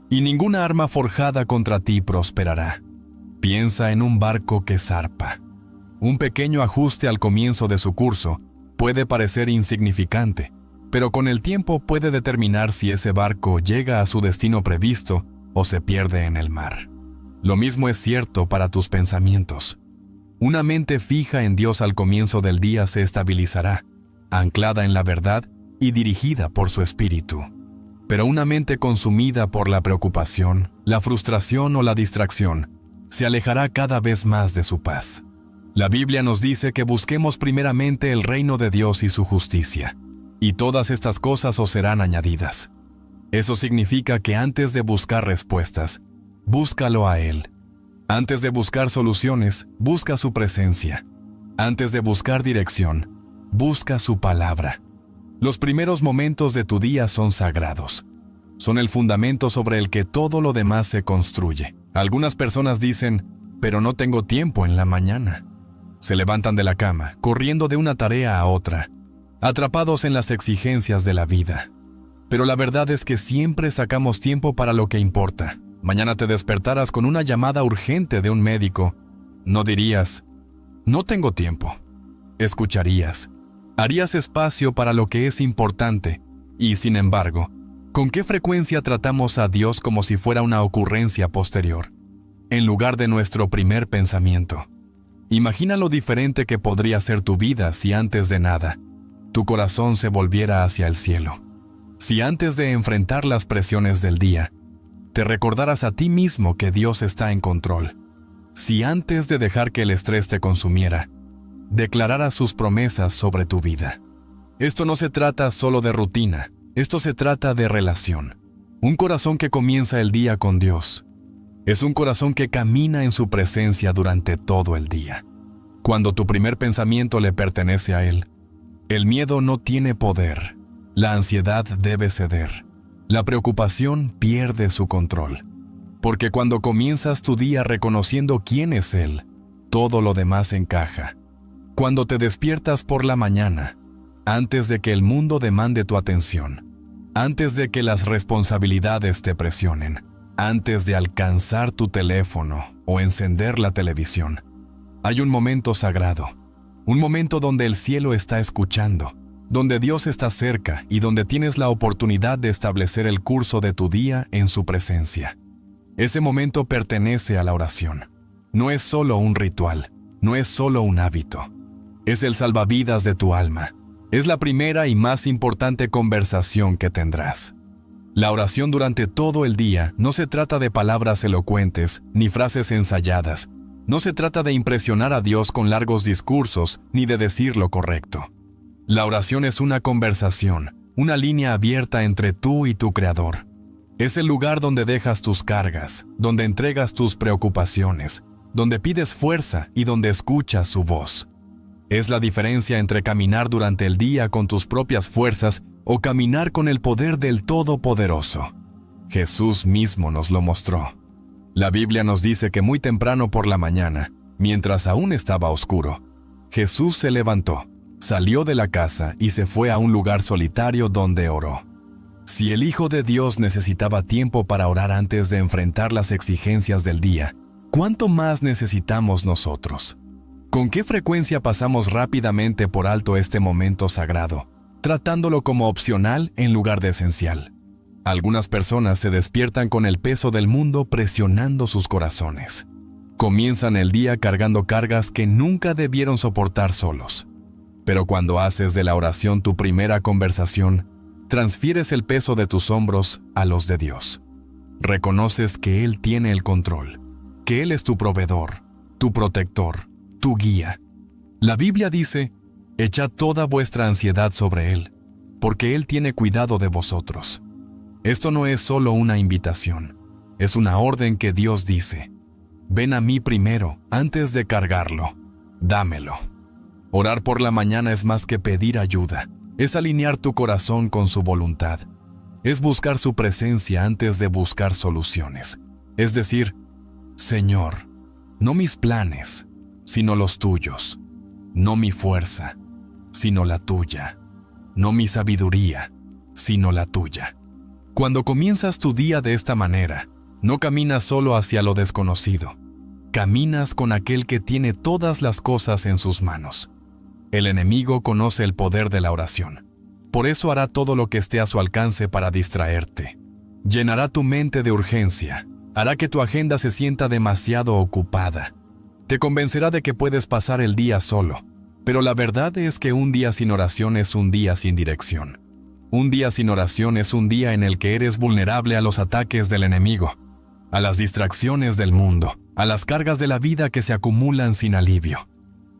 y ninguna arma forjada contra ti prosperará. Piensa en un barco que zarpa. Un pequeño ajuste al comienzo de su curso puede parecer insignificante, pero con el tiempo puede determinar si ese barco llega a su destino previsto o se pierde en el mar. Lo mismo es cierto para tus pensamientos. Una mente fija en Dios al comienzo del día se estabilizará, anclada en la verdad y dirigida por su espíritu. Pero una mente consumida por la preocupación, la frustración o la distracción se alejará cada vez más de su paz. La Biblia nos dice que busquemos primeramente el reino de Dios y su justicia, y todas estas cosas os serán añadidas. Eso significa que antes de buscar respuestas, búscalo a Él. Antes de buscar soluciones, busca su presencia. Antes de buscar dirección, busca su palabra. Los primeros momentos de tu día son sagrados. Son el fundamento sobre el que todo lo demás se construye. Algunas personas dicen, pero no tengo tiempo en la mañana. Se levantan de la cama, corriendo de una tarea a otra, atrapados en las exigencias de la vida. Pero la verdad es que siempre sacamos tiempo para lo que importa. Mañana te despertaras con una llamada urgente de un médico. No dirías, no tengo tiempo. Escucharías. Harías espacio para lo que es importante. Y, sin embargo, ¿con qué frecuencia tratamos a Dios como si fuera una ocurrencia posterior, en lugar de nuestro primer pensamiento? Imagina lo diferente que podría ser tu vida si antes de nada, tu corazón se volviera hacia el cielo. Si antes de enfrentar las presiones del día, te recordaras a ti mismo que Dios está en control. Si antes de dejar que el estrés te consumiera, declararas sus promesas sobre tu vida. Esto no se trata solo de rutina, esto se trata de relación. Un corazón que comienza el día con Dios es un corazón que camina en su presencia durante todo el día. Cuando tu primer pensamiento le pertenece a Él, el miedo no tiene poder, la ansiedad debe ceder, la preocupación pierde su control. Porque cuando comienzas tu día reconociendo quién es Él, todo lo demás encaja. Cuando te despiertas por la mañana, antes de que el mundo demande tu atención, antes de que las responsabilidades te presionen, antes de alcanzar tu teléfono o encender la televisión, hay un momento sagrado, un momento donde el cielo está escuchando, donde Dios está cerca y donde tienes la oportunidad de establecer el curso de tu día en su presencia. Ese momento pertenece a la oración. No es solo un ritual, no es solo un hábito. Es el salvavidas de tu alma. Es la primera y más importante conversación que tendrás. La oración durante todo el día no se trata de palabras elocuentes ni frases ensayadas. No se trata de impresionar a Dios con largos discursos ni de decir lo correcto. La oración es una conversación, una línea abierta entre tú y tu Creador. Es el lugar donde dejas tus cargas, donde entregas tus preocupaciones, donde pides fuerza y donde escuchas su voz. Es la diferencia entre caminar durante el día con tus propias fuerzas o caminar con el poder del Todopoderoso. Jesús mismo nos lo mostró. La Biblia nos dice que muy temprano por la mañana, mientras aún estaba oscuro, Jesús se levantó, salió de la casa y se fue a un lugar solitario donde oró. Si el Hijo de Dios necesitaba tiempo para orar antes de enfrentar las exigencias del día, ¿cuánto más necesitamos nosotros? ¿Con qué frecuencia pasamos rápidamente por alto este momento sagrado, tratándolo como opcional en lugar de esencial? Algunas personas se despiertan con el peso del mundo presionando sus corazones. Comienzan el día cargando cargas que nunca debieron soportar solos. Pero cuando haces de la oración tu primera conversación, transfieres el peso de tus hombros a los de Dios. Reconoces que Él tiene el control, que Él es tu proveedor, tu protector, tu guía. La Biblia dice, echad toda vuestra ansiedad sobre Él, porque Él tiene cuidado de vosotros. Esto no es solo una invitación, es una orden que Dios dice, ven a mí primero antes de cargarlo, dámelo. Orar por la mañana es más que pedir ayuda, es alinear tu corazón con su voluntad, es buscar su presencia antes de buscar soluciones. Es decir, Señor, no mis planes, sino los tuyos, no mi fuerza, sino la tuya, no mi sabiduría, sino la tuya. Cuando comienzas tu día de esta manera, no caminas solo hacia lo desconocido, caminas con aquel que tiene todas las cosas en sus manos. El enemigo conoce el poder de la oración. Por eso hará todo lo que esté a su alcance para distraerte. Llenará tu mente de urgencia, hará que tu agenda se sienta demasiado ocupada. Te convencerá de que puedes pasar el día solo, pero la verdad es que un día sin oración es un día sin dirección. Un día sin oración es un día en el que eres vulnerable a los ataques del enemigo, a las distracciones del mundo, a las cargas de la vida que se acumulan sin alivio.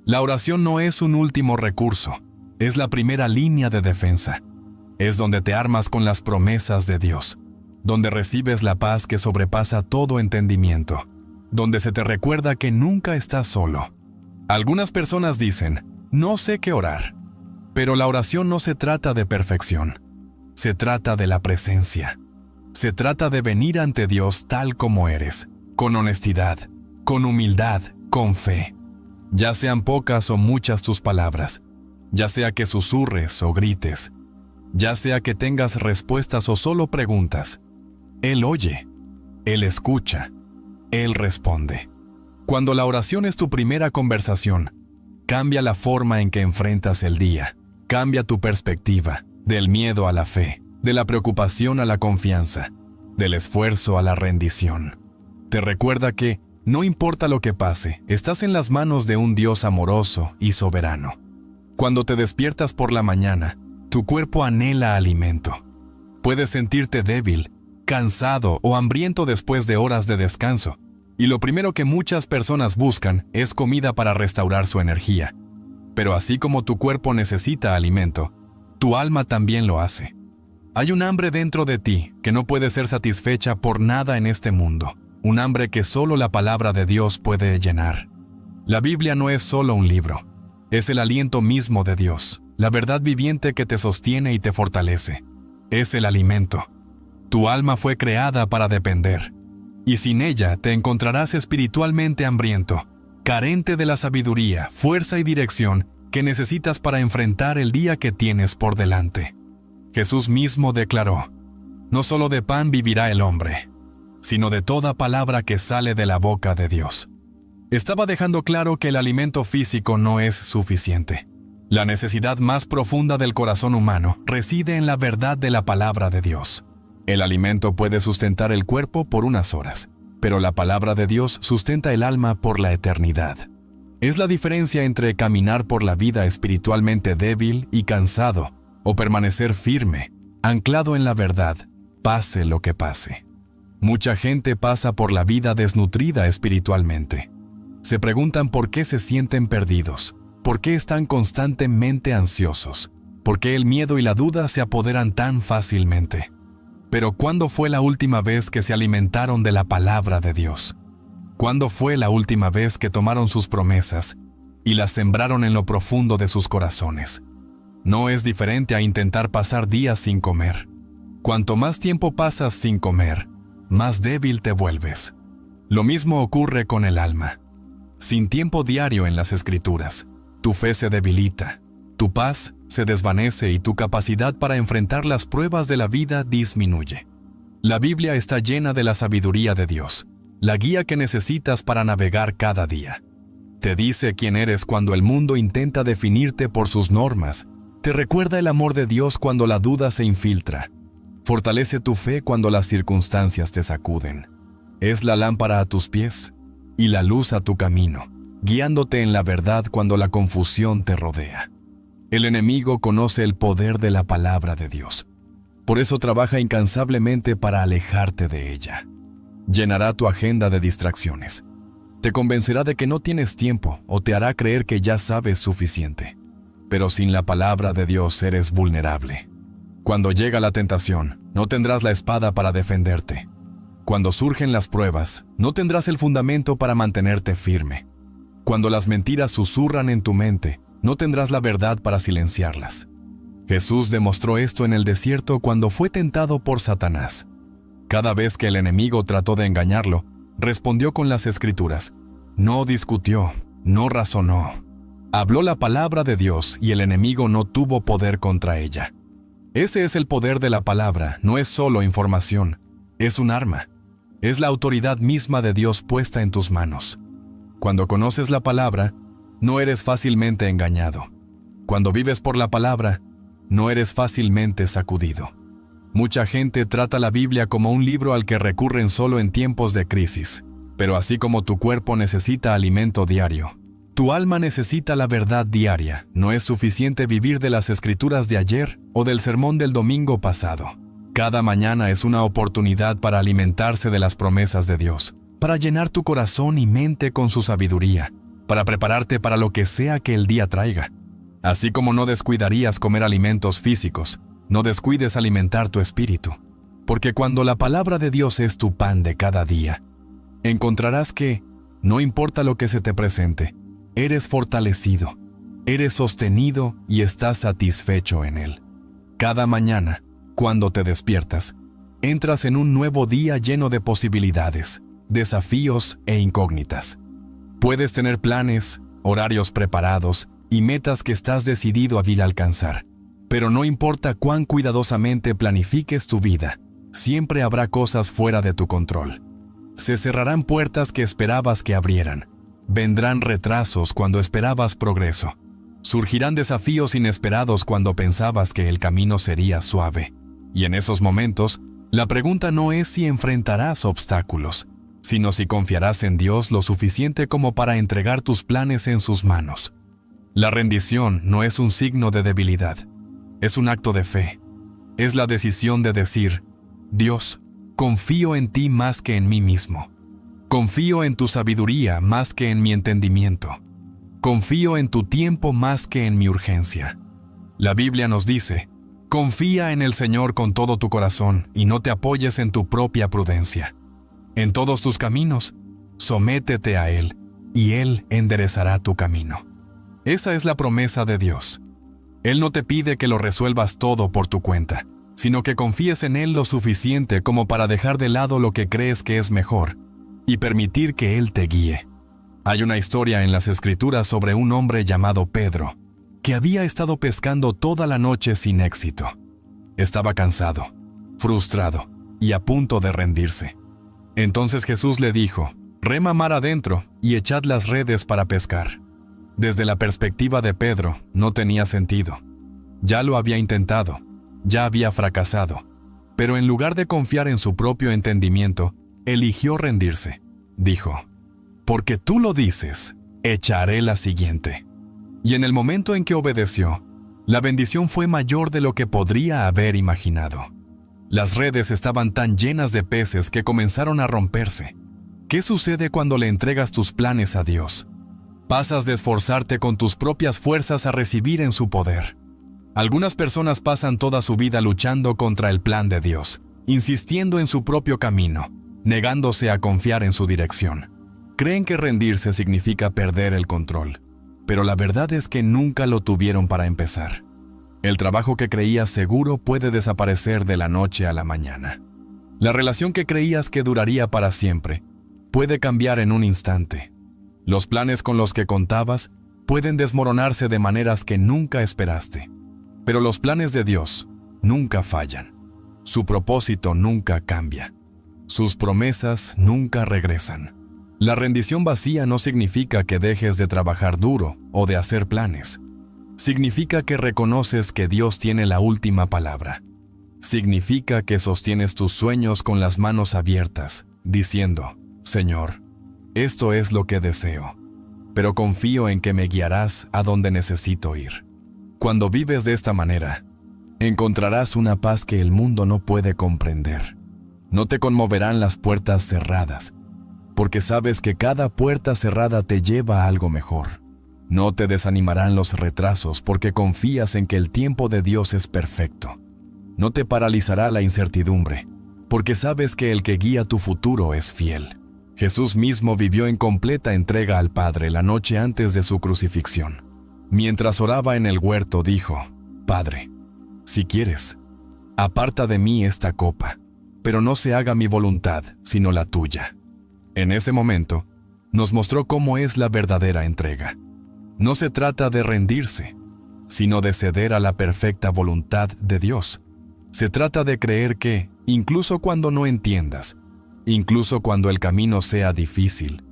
La oración no es un último recurso, es la primera línea de defensa. Es donde te armas con las promesas de Dios, donde recibes la paz que sobrepasa todo entendimiento, donde se te recuerda que nunca estás solo. Algunas personas dicen, no sé qué orar, pero la oración no se trata de perfección, se trata de la presencia. Se trata de venir ante Dios tal como eres, con honestidad, con humildad, con fe. Ya sean pocas o muchas tus palabras, ya sea que susurres o grites, ya sea que tengas respuestas o solo preguntas, Él oye, Él escucha, Él responde. Cuando la oración es tu primera conversación, cambia la forma en que enfrentas el día, cambia tu perspectiva, del miedo a la fe, de la preocupación a la confianza, del esfuerzo a la rendición. Te recuerda que, no importa lo que pase, estás en las manos de un Dios amoroso y soberano. Cuando te despiertas por la mañana, tu cuerpo anhela alimento. Puedes sentirte débil, cansado o hambriento después de horas de descanso, y lo primero que muchas personas buscan es comida para restaurar su energía. Pero así como tu cuerpo necesita alimento, tu alma también lo hace. Hay un hambre dentro de ti que no puede ser satisfecha por nada en este mundo, un hambre que solo la palabra de Dios puede llenar. La Biblia no es solo un libro, es el aliento mismo de Dios, la verdad viviente que te sostiene y te fortalece. Es el alimento. Tu alma fue creada para depender, y sin ella te encontrarás espiritualmente hambriento, carente de la sabiduría, fuerza y dirección que necesitas para enfrentar el día que tienes por delante. Jesús mismo declaró, no solo de pan vivirá el hombre, sino de toda palabra que sale de la boca de Dios. Estaba dejando claro que el alimento físico no es suficiente. La necesidad más profunda del corazón humano reside en la verdad de la palabra de Dios. El alimento puede sustentar el cuerpo por unas horas, pero la palabra de Dios sustenta el alma por la eternidad. Es la diferencia entre caminar por la vida espiritualmente débil y cansado, o permanecer firme, anclado en la verdad, pase lo que pase. Mucha gente pasa por la vida desnutrida espiritualmente. Se preguntan por qué se sienten perdidos, por qué están constantemente ansiosos, por qué el miedo y la duda se apoderan tan fácilmente. Pero ¿cuándo fue la última vez que se alimentaron de la palabra de Dios? ¿Cuándo fue la última vez que tomaron sus promesas y las sembraron en lo profundo de sus corazones? No es diferente a intentar pasar días sin comer. Cuanto más tiempo pasas sin comer, más débil te vuelves. Lo mismo ocurre con el alma. Sin tiempo diario en las Escrituras, tu fe se debilita, tu paz se desvanece y tu capacidad para enfrentar las pruebas de la vida disminuye. La Biblia está llena de la sabiduría de Dios, la guía que necesitas para navegar cada día. Te dice quién eres cuando el mundo intenta definirte por sus normas. Te recuerda el amor de Dios cuando la duda se infiltra. Fortalece tu fe cuando las circunstancias te sacuden. Es la lámpara a tus pies y la luz a tu camino, guiándote en la verdad cuando la confusión te rodea. El enemigo conoce el poder de la palabra de Dios. Por eso trabaja incansablemente para alejarte de ella. Llenará tu agenda de distracciones. Te convencerá de que no tienes tiempo o te hará creer que ya sabes suficiente. Pero sin la palabra de Dios eres vulnerable. Cuando llega la tentación, no tendrás la espada para defenderte. Cuando surgen las pruebas, no tendrás el fundamento para mantenerte firme. Cuando las mentiras susurran en tu mente, no tendrás la verdad para silenciarlas. Jesús demostró esto en el desierto cuando fue tentado por Satanás. Cada vez que el enemigo trató de engañarlo, respondió con las Escrituras. No discutió, no razonó. Habló la palabra de Dios y el enemigo no tuvo poder contra ella. Ese es el poder de la palabra, no es solo información, es un arma. Es la autoridad misma de Dios puesta en tus manos. Cuando conoces la palabra, no eres fácilmente engañado. Cuando vives por la palabra, no eres fácilmente sacudido. Mucha gente trata la Biblia como un libro al que recurren solo en tiempos de crisis. Pero así como tu cuerpo necesita alimento diario, tu alma necesita la verdad diaria. No es suficiente vivir de las Escrituras de ayer o del sermón del domingo pasado. Cada mañana es una oportunidad para alimentarse de las promesas de Dios, para llenar tu corazón y mente con su sabiduría, para prepararte para lo que sea que el día traiga. Así como no descuidarías comer alimentos físicos, no descuides alimentar tu espíritu, porque cuando la palabra de Dios es tu pan de cada día, encontrarás que, no importa lo que se te presente, eres fortalecido, eres sostenido y estás satisfecho en Él. Cada mañana, cuando te despiertas, entras en un nuevo día lleno de posibilidades, desafíos e incógnitas. Puedes tener planes, horarios preparados y metas que estás decidido a alcanzar. Pero no importa cuán cuidadosamente planifiques tu vida, siempre habrá cosas fuera de tu control. Se cerrarán puertas que esperabas que abrieran. Vendrán retrasos cuando esperabas progreso. Surgirán desafíos inesperados cuando pensabas que el camino sería suave. Y en esos momentos, la pregunta no es si enfrentarás obstáculos, sino si confiarás en Dios lo suficiente como para entregar tus planes en sus manos. La rendición no es un signo de debilidad, es un acto de fe. Es la decisión de decir, Dios, confío en ti más que en mí mismo. Confío en tu sabiduría más que en mi entendimiento. Confío en tu tiempo más que en mi urgencia. La Biblia nos dice, confía en el Señor con todo tu corazón y no te apoyes en tu propia prudencia. En todos tus caminos, sométete a Él y Él enderezará tu camino. Esa es la promesa de Dios. Él no te pide que lo resuelvas todo por tu cuenta, sino que confíes en Él lo suficiente como para dejar de lado lo que crees que es mejor y permitir que Él te guíe. Hay una historia en las Escrituras sobre un hombre llamado Pedro, que había estado pescando toda la noche sin éxito. Estaba cansado, frustrado y a punto de rendirse. Entonces Jesús le dijo, «Rema mar adentro y echad las redes para pescar». Desde la perspectiva de Pedro, no tenía sentido. Ya lo había intentado, ya había fracasado, pero en lugar de confiar en su propio entendimiento, eligió rendirse. Dijo: «Porque tú lo dices, echaré la siguiente». Y en el momento en que obedeció, la bendición fue mayor de lo que podría haber imaginado. Las redes estaban tan llenas de peces que comenzaron a romperse. ¿Qué sucede cuando le entregas tus planes a Dios? Pasas de esforzarte con tus propias fuerzas a recibir en su poder. Algunas personas pasan toda su vida luchando contra el plan de Dios, insistiendo en su propio camino, negándose a confiar en su dirección. Creen que rendirse significa perder el control, pero la verdad es que nunca lo tuvieron para empezar. El trabajo que creías seguro puede desaparecer de la noche a la mañana. La relación que creías que duraría para siempre puede cambiar en un instante. Los planes con los que contabas pueden desmoronarse de maneras que nunca esperaste. Pero los planes de Dios nunca fallan. Su propósito nunca cambia. Sus promesas nunca regresan. La rendición vacía no significa que dejes de trabajar duro o de hacer planes. Significa que reconoces que Dios tiene la última palabra. Significa que sostienes tus sueños con las manos abiertas, diciendo: «Señor, esto es lo que deseo, pero confío en que me guiarás a donde necesito ir». Cuando vives de esta manera, encontrarás una paz que el mundo no puede comprender. No te conmoverán las puertas cerradas, porque sabes que cada puerta cerrada te lleva a algo mejor. No te desanimarán los retrasos, porque confías en que el tiempo de Dios es perfecto. No te paralizará la incertidumbre, porque sabes que el que guía tu futuro es fiel. Jesús mismo vivió en completa entrega al Padre la noche antes de su crucifixión. Mientras oraba en el huerto, dijo: «Padre, si quieres, aparta de mí esta copa, pero no se haga mi voluntad, sino la tuya». En ese momento, nos mostró cómo es la verdadera entrega. No se trata de rendirse, sino de ceder a la perfecta voluntad de Dios. Se trata de creer que, incluso cuando no entiendas, incluso cuando el camino sea difícil,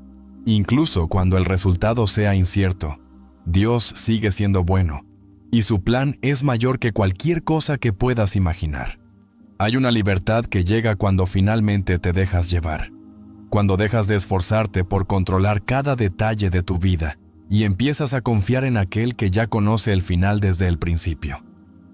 incluso cuando el resultado sea incierto, Dios sigue siendo bueno, y su plan es mayor que cualquier cosa que puedas imaginar. Hay una libertad que llega cuando finalmente te dejas llevar, cuando dejas de esforzarte por controlar cada detalle de tu vida y empiezas a confiar en aquel que ya conoce el final desde el principio.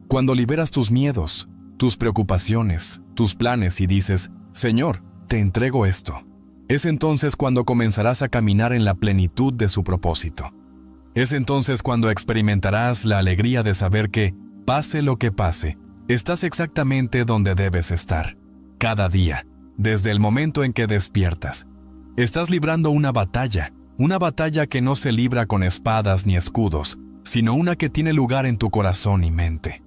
Cuando liberas tus miedos, tus preocupaciones, tus planes y dices: «Señor, te entrego esto», es entonces cuando comenzarás a caminar en la plenitud de su propósito. Es entonces cuando experimentarás la alegría de saber que, pase lo que pase, estás exactamente donde debes estar. Cada día, desde el momento en que despiertas, estás librando una batalla que no se libra con espadas ni escudos, sino una que tiene lugar en tu corazón y mente.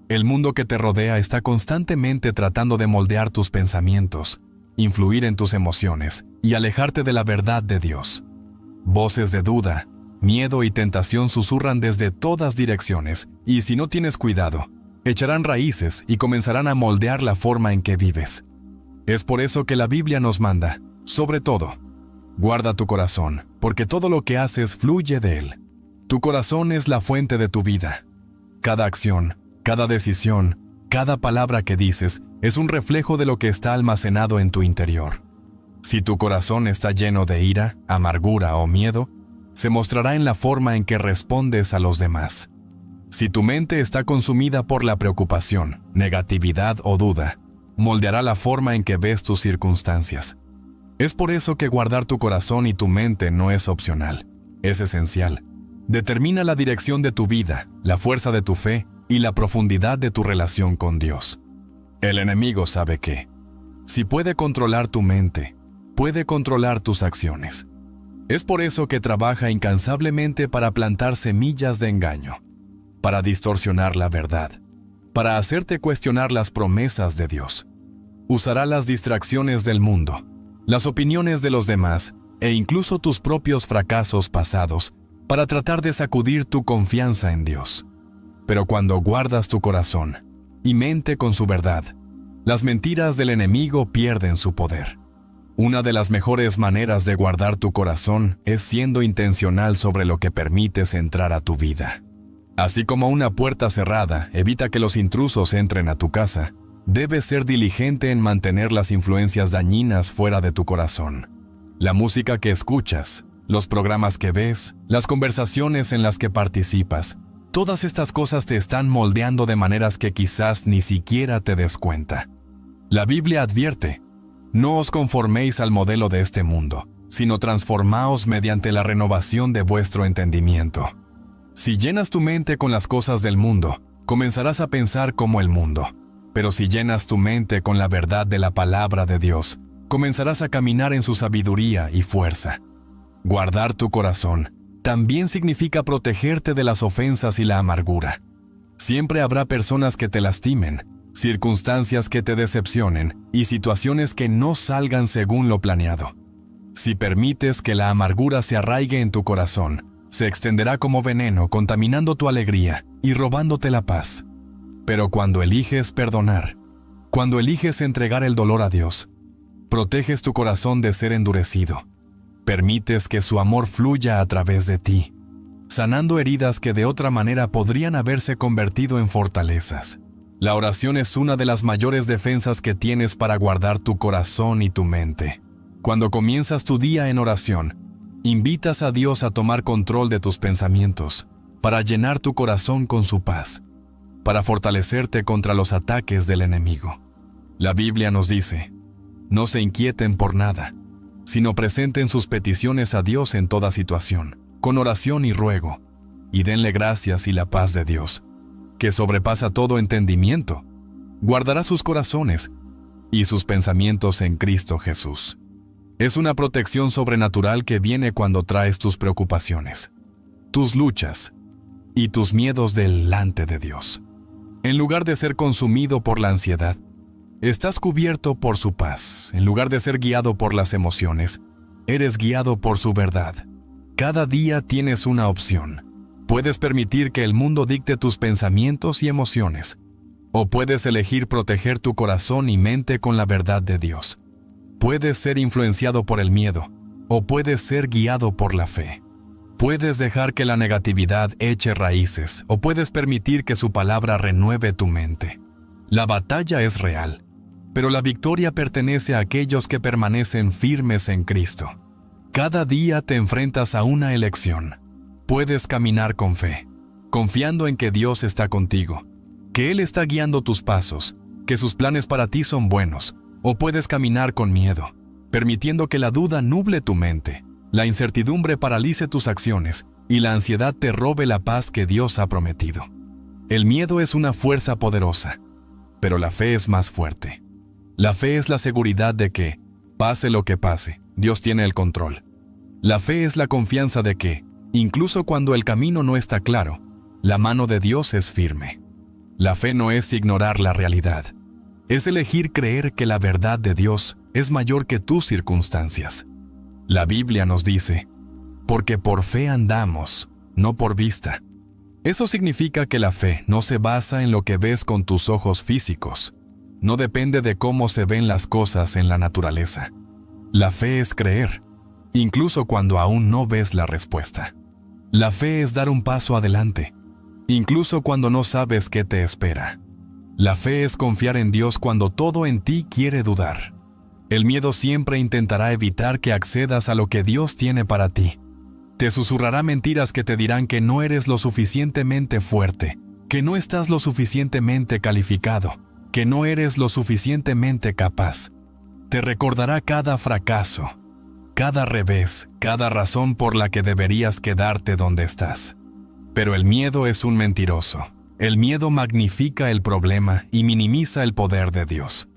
El mundo que te rodea está constantemente tratando de moldear tus pensamientos, influir en tus emociones y alejarte de la verdad de Dios. Voces de duda, miedo y tentación susurran desde todas direcciones, y si no tienes cuidado, echarán raíces y comenzarán a moldear la forma en que vives. Es por eso que la Biblia nos manda, sobre todo, guarda tu corazón, porque todo lo que haces fluye de él. Tu corazón es la fuente de tu vida. Cada acción, cada decisión, cada palabra que dices es un reflejo de lo que está almacenado en tu interior. Si tu corazón está lleno de ira, amargura o miedo, se mostrará en la forma en que respondes a los demás. Si tu mente está consumida por la preocupación, negatividad o duda, moldeará la forma en que ves tus circunstancias. Es por eso que guardar tu corazón y tu mente no es opcional, es esencial. Determina la dirección de tu vida, la fuerza de tu fe y la profundidad de tu relación con Dios. El enemigo sabe que, si puede controlar tu mente, puede controlar tus acciones. Es por eso que trabaja incansablemente para plantar semillas de engaño, para distorsionar la verdad, para hacerte cuestionar las promesas de Dios. Usará las distracciones del mundo, las opiniones de los demás e incluso tus propios fracasos pasados para tratar de sacudir tu confianza en Dios. Pero cuando guardas tu corazón y mente con su verdad, las mentiras del enemigo pierden su poder. Una de las mejores maneras de guardar tu corazón es siendo intencional sobre lo que permites entrar a tu vida. Así como una puerta cerrada evita que los intrusos entren a tu casa, debes ser diligente en mantener las influencias dañinas fuera de tu corazón. La música que escuchas, los programas que ves, las conversaciones en las que participas, todas estas cosas te están moldeando de maneras que quizás ni siquiera te des cuenta. La Biblia advierte: no os conforméis al modelo de este mundo, sino transformaos mediante la renovación de vuestro entendimiento. Si llenas tu mente con las cosas del mundo, comenzarás a pensar como el mundo. Pero si llenas tu mente con la verdad de la palabra de Dios, comenzarás a caminar en su sabiduría y fuerza. Guardar tu corazón también significa protegerte de las ofensas y la amargura. Siempre habrá personas que te lastimen, circunstancias que te decepcionen y situaciones que no salgan según lo planeado. Si permites que la amargura se arraigue en tu corazón, se extenderá como veneno, contaminando tu alegría y robándote la paz. Pero cuando eliges perdonar, cuando eliges entregar el dolor a Dios, proteges tu corazón de ser endurecido. Permites que su amor fluya a través de ti, sanando heridas que de otra manera podrían haberse convertido en fortalezas. La oración es una de las mayores defensas que tienes para guardar tu corazón y tu mente. Cuando comienzas tu día en oración, invitas a Dios a tomar control de tus pensamientos, para llenar tu corazón con su paz, para fortalecerte contra los ataques del enemigo. La Biblia nos dice: no se inquieten por nada, sino presenten sus peticiones a Dios en toda situación, con oración y ruego, y denle gracias, y la paz de Dios, que sobrepasa todo entendimiento, guardará sus corazones y sus pensamientos en Cristo Jesús. Es una protección sobrenatural que viene cuando traes tus preocupaciones, tus luchas y tus miedos delante de Dios. En lugar de ser consumido por la ansiedad, estás cubierto por su paz. En lugar de ser guiado por las emociones, eres guiado por su verdad. Cada día tienes una opción. Puedes permitir que el mundo dicte tus pensamientos y emociones, o puedes elegir proteger tu corazón y mente con la verdad de Dios. Puedes ser influenciado por el miedo, o puedes ser guiado por la fe. Puedes dejar que la negatividad eche raíces, o puedes permitir que su palabra renueve tu mente. La batalla es real, pero la victoria pertenece a aquellos que permanecen firmes en Cristo. Cada día te enfrentas a una elección. Puedes caminar con fe, confiando en que Dios está contigo, que Él está guiando tus pasos, que sus planes para ti son buenos, o puedes caminar con miedo, permitiendo que la duda nuble tu mente, la incertidumbre paralice tus acciones y la ansiedad te robe la paz que Dios ha prometido. El miedo es una fuerza poderosa, pero la fe es más fuerte. La fe es la seguridad de que, pase lo que pase, Dios tiene el control. La fe es la confianza de que, incluso cuando el camino no está claro, la mano de Dios es firme. La fe no es ignorar la realidad. Es elegir creer que la verdad de Dios es mayor que tus circunstancias. La Biblia nos dice: porque por fe andamos, no por vista. Eso significa que la fe no se basa en lo que ves con tus ojos físicos. No depende de cómo se ven las cosas en la naturaleza. La fe es creer, incluso cuando aún no ves la respuesta. La fe es dar un paso adelante, incluso cuando no sabes qué te espera. La fe es confiar en Dios cuando todo en ti quiere dudar. El miedo siempre intentará evitar que accedas a lo que Dios tiene para ti. Te susurrará mentiras que te dirán que no eres lo suficientemente fuerte, que no estás lo suficientemente calificado, que no eres lo suficientemente capaz. Te recordará cada fracaso, cada revés, cada razón por la que deberías quedarte donde estás. Pero el miedo es un mentiroso. El miedo magnifica el problema y minimiza el poder de Dios.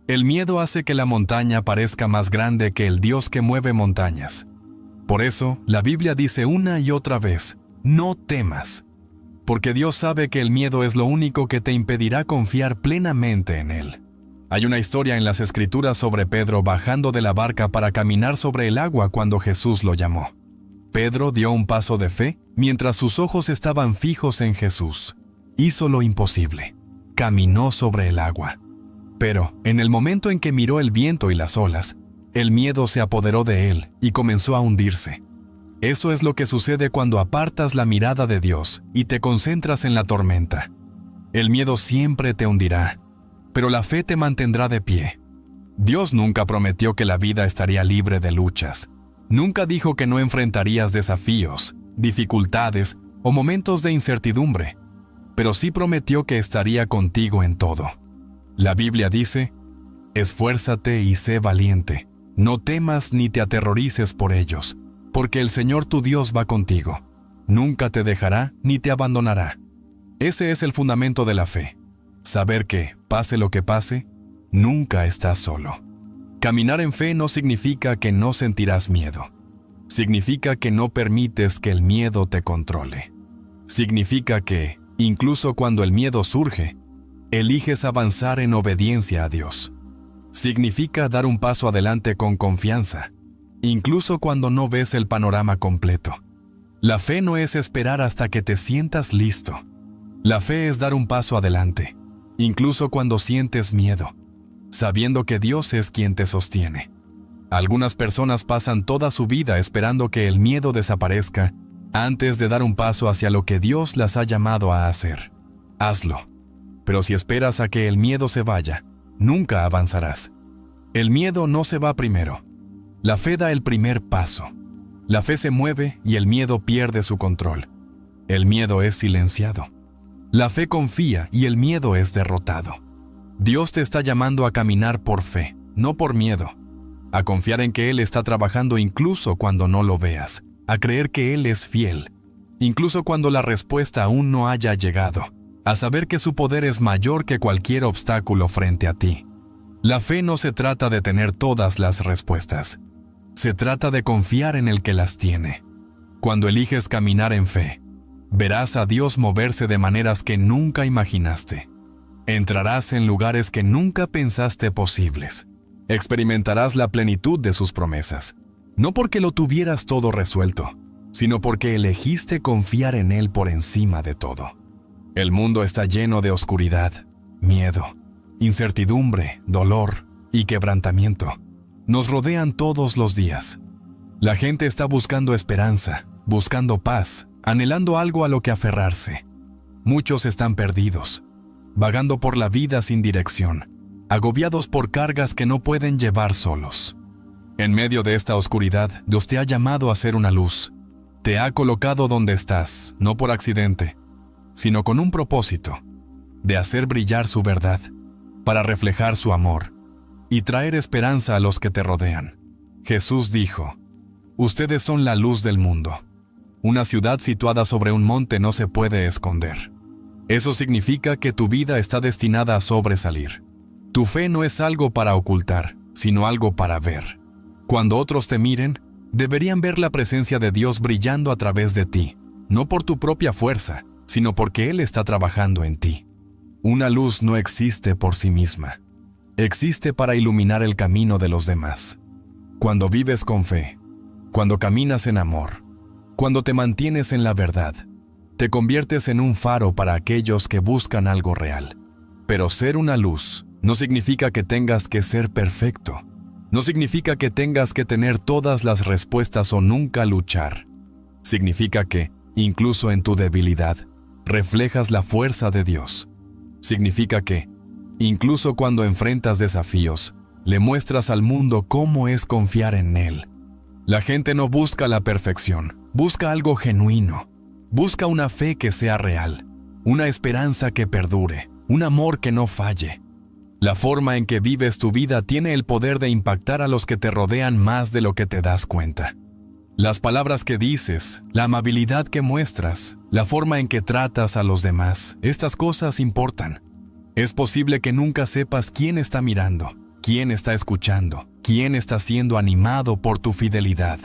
El miedo hace que la montaña parezca más grande que el Dios que mueve montañas. Por eso, la Biblia dice una y otra vez: no temas, porque Dios sabe que el miedo es lo único que te impedirá confiar plenamente en Él. Hay una historia en las Escrituras sobre Pedro bajando de la barca para caminar sobre el agua cuando Jesús lo llamó. Pedro dio un paso de fe mientras sus ojos estaban fijos en Jesús. Hizo lo imposible. Caminó sobre el agua. Pero, en el momento en que miró el viento y las olas, El miedo se apoderó de él y comenzó a hundirse. Eso es lo que sucede cuando apartas la mirada de Dios y te concentras en la tormenta. El miedo siempre te hundirá, pero la fe te mantendrá de pie. Dios nunca prometió que la vida estaría libre de luchas. Nunca dijo que no enfrentarías desafíos, dificultades o momentos de incertidumbre, pero sí prometió que estaría contigo en todo. La Biblia dice: esfuérzate y sé valiente, no temas ni te aterrorices por ellos, porque el Señor tu Dios va contigo. Nunca te dejará ni te abandonará. Ese es el fundamento de la fe. Saber que, pase lo que pase, nunca estás solo. Caminar en fe no significa que no sentirás miedo. Significa que no permites que el miedo te controle. Significa que, incluso cuando el miedo surge, eliges avanzar en obediencia a Dios. Significa dar un paso adelante con confianza, incluso cuando no ves el panorama completo. La fe no es esperar hasta que te sientas listo. La fe es dar un paso adelante, incluso cuando sientes miedo, sabiendo que Dios es quien te sostiene. Algunas personas pasan toda su vida esperando que el miedo desaparezca antes de dar un paso hacia lo que Dios las ha llamado a hacer. Hazlo. Pero si esperas a que el miedo se vaya, nunca avanzarás. El miedo no se va primero. La fe da el primer paso. La fe se mueve y el miedo pierde su control. El miedo es silenciado. La fe confía y el miedo es derrotado. Dios te está llamando a caminar por fe, no por miedo. A confiar en que Él está trabajando incluso cuando no lo veas. A creer que Él es fiel, incluso cuando la respuesta aún no haya llegado. A saber que su poder es mayor que cualquier obstáculo frente a ti. La fe no se trata de tener todas las respuestas. Se trata de confiar en el que las tiene. Cuando eliges caminar en fe, verás a Dios moverse de maneras que nunca imaginaste. Entrarás en lugares que nunca pensaste posibles. Experimentarás la plenitud de sus promesas. No porque lo tuvieras todo resuelto, sino porque elegiste confiar en Él por encima de todo. El mundo está lleno de oscuridad, miedo, incertidumbre, dolor y quebrantamiento. Nos rodean todos los días. La gente está buscando esperanza, buscando paz, anhelando algo a lo que aferrarse. Muchos están perdidos, vagando por la vida sin dirección, agobiados por cargas que no pueden llevar solos. En medio de esta oscuridad, Dios te ha llamado a ser una luz. Te ha colocado donde estás, no por accidente, sino con un propósito, de hacer brillar su verdad, para reflejar su amor y traer esperanza a los que te rodean. Jesús dijo: ustedes son la luz del mundo. Una ciudad situada sobre un monte no se puede esconder. Eso significa que tu vida está destinada a sobresalir. Tu fe no es algo para ocultar, sino algo para ver. Cuando otros te miren, deberían ver la presencia de Dios brillando a través de ti, no por tu propia fuerza, sino porque Él está trabajando en ti. Una luz no existe por sí misma. Existe para iluminar el camino de los demás. Cuando vives con fe, cuando caminas en amor, cuando te mantienes en la verdad, te conviertes en un faro para aquellos que buscan algo real. Pero ser una luz no significa que tengas que ser perfecto. No significa que tengas que tener todas las respuestas o nunca luchar. Significa que, incluso en tu debilidad, reflejas la fuerza de Dios. Significa que, incluso cuando enfrentas desafíos, le muestras al mundo cómo es confiar en Él. La gente no busca la perfección, busca algo genuino. Busca una fe que sea real, una esperanza que perdure, un amor que no falle. La forma en que vives tu vida tiene el poder de impactar a los que te rodean más de lo que te das cuenta. Las palabras que dices, la amabilidad que muestras, la forma en que tratas a los demás, estas cosas importan. Es posible que nunca sepas quién está mirando, quién está escuchando, quién está siendo animado por tu fidelidad.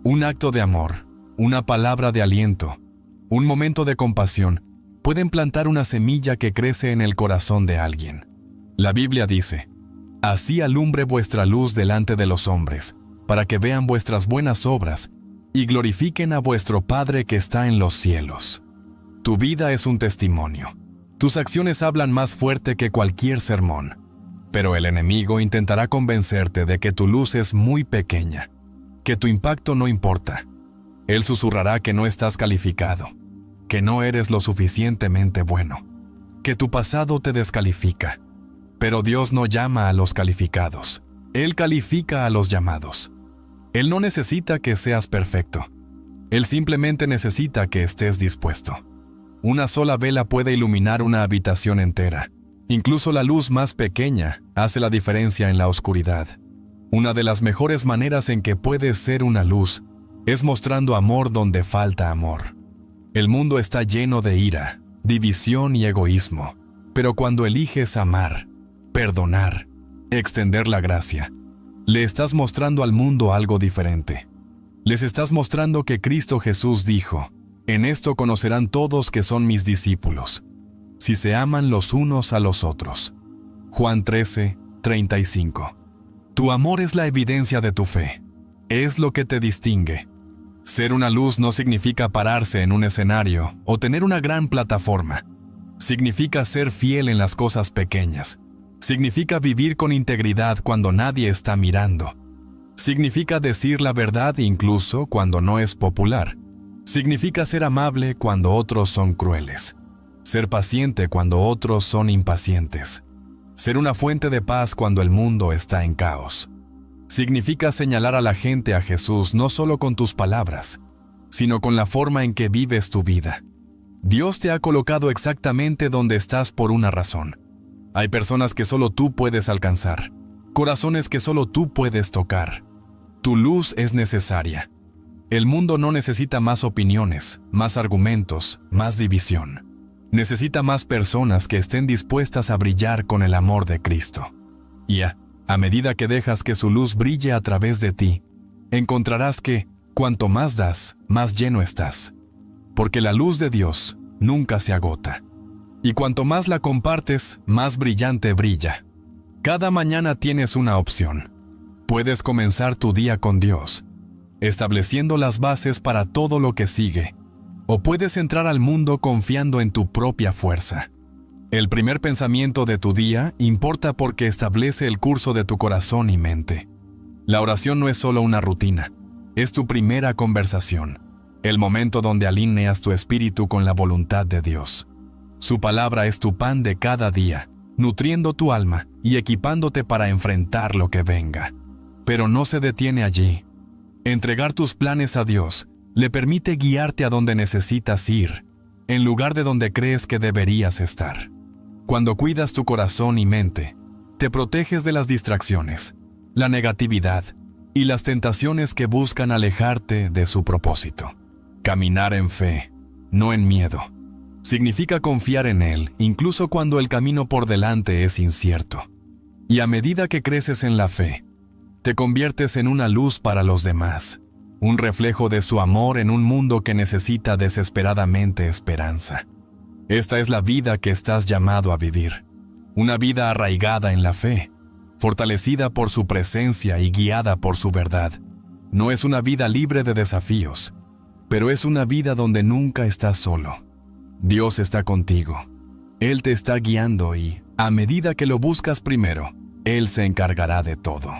Un acto de amor, una palabra de aliento, un momento de compasión pueden plantar una semilla que crece en el corazón de alguien. La Biblia dice: así alumbre vuestra luz delante de los hombres, para que vean vuestras buenas obras y glorifiquen a vuestro Padre que está en los cielos. Tu vida es un testimonio. Tus acciones hablan más fuerte que cualquier sermón. Pero el enemigo intentará convencerte de que tu luz es muy pequeña, que tu impacto no importa. Él susurrará que no estás calificado, que no eres lo suficientemente bueno, que tu pasado te descalifica. Pero Dios no llama a los calificados, Él califica a los llamados. Él no necesita que seas perfecto, Él simplemente necesita que estés dispuesto. Una sola vela puede iluminar una habitación entera. Incluso la luz más pequeña hace la diferencia en la oscuridad. Una de las mejores maneras en que puedes ser una luz es mostrando amor donde falta amor. El mundo está lleno de ira, división y egoísmo, pero cuando eliges amar, perdonar, extender la gracia, le estás mostrando al mundo algo diferente. Les estás mostrando que Cristo Jesús dijo: «En esto conocerán todos que son mis discípulos, si se aman los unos a los otros». Juan 13:35. Tu amor es la evidencia de tu fe. Es lo que te distingue. Ser una luz no significa pararse en un escenario o tener una gran plataforma. Significa ser fiel en las cosas pequeñas. Significa vivir con integridad cuando nadie está mirando. Significa decir la verdad incluso cuando no es popular. Significa ser amable cuando otros son crueles. Ser paciente cuando otros son impacientes. Ser una fuente de paz cuando el mundo está en caos. Significa señalar a la gente a Jesús no solo con tus palabras, sino con la forma en que vives tu vida. Dios te ha colocado exactamente donde estás por una razón. Hay personas que solo tú puedes alcanzar, corazones que solo tú puedes tocar. Tu luz es necesaria. El mundo no necesita más opiniones, más argumentos, más división. Necesita más personas que estén dispuestas a brillar con el amor de Cristo. Y a medida que dejas que su luz brille a través de ti, encontrarás que, cuanto más das, más lleno estás. Porque la luz de Dios nunca se agota. Y cuanto más la compartes, más brillante brilla. Cada mañana tienes una opción. Puedes comenzar tu día con Dios, estableciendo las bases para todo lo que sigue. O puedes entrar al mundo confiando en tu propia fuerza. El primer pensamiento de tu día importa porque establece el curso de tu corazón y mente. La oración no es solo una rutina, es tu primera conversación, el momento donde alineas tu espíritu con la voluntad de Dios. Su palabra es tu pan de cada día, nutriendo tu alma y equipándote para enfrentar lo que venga. Pero no se detiene allí. Entregar tus planes a Dios le permite guiarte a donde necesitas ir, en lugar de donde crees que deberías estar. Cuando cuidas tu corazón y mente, te proteges de las distracciones, la negatividad y las tentaciones que buscan alejarte de su propósito. Caminar en fe, no en miedo. Significa confiar en Él, incluso cuando el camino por delante es incierto. Y a medida que creces en la fe, te conviertes en una luz para los demás, un reflejo de su amor en un mundo que necesita desesperadamente esperanza. Esta es la vida que estás llamado a vivir, una vida arraigada en la fe, fortalecida por su presencia y guiada por su verdad. No es una vida libre de desafíos, pero es una vida donde nunca estás solo. Dios está contigo. Él te está guiando y, a medida que lo buscas primero, Él se encargará de todo.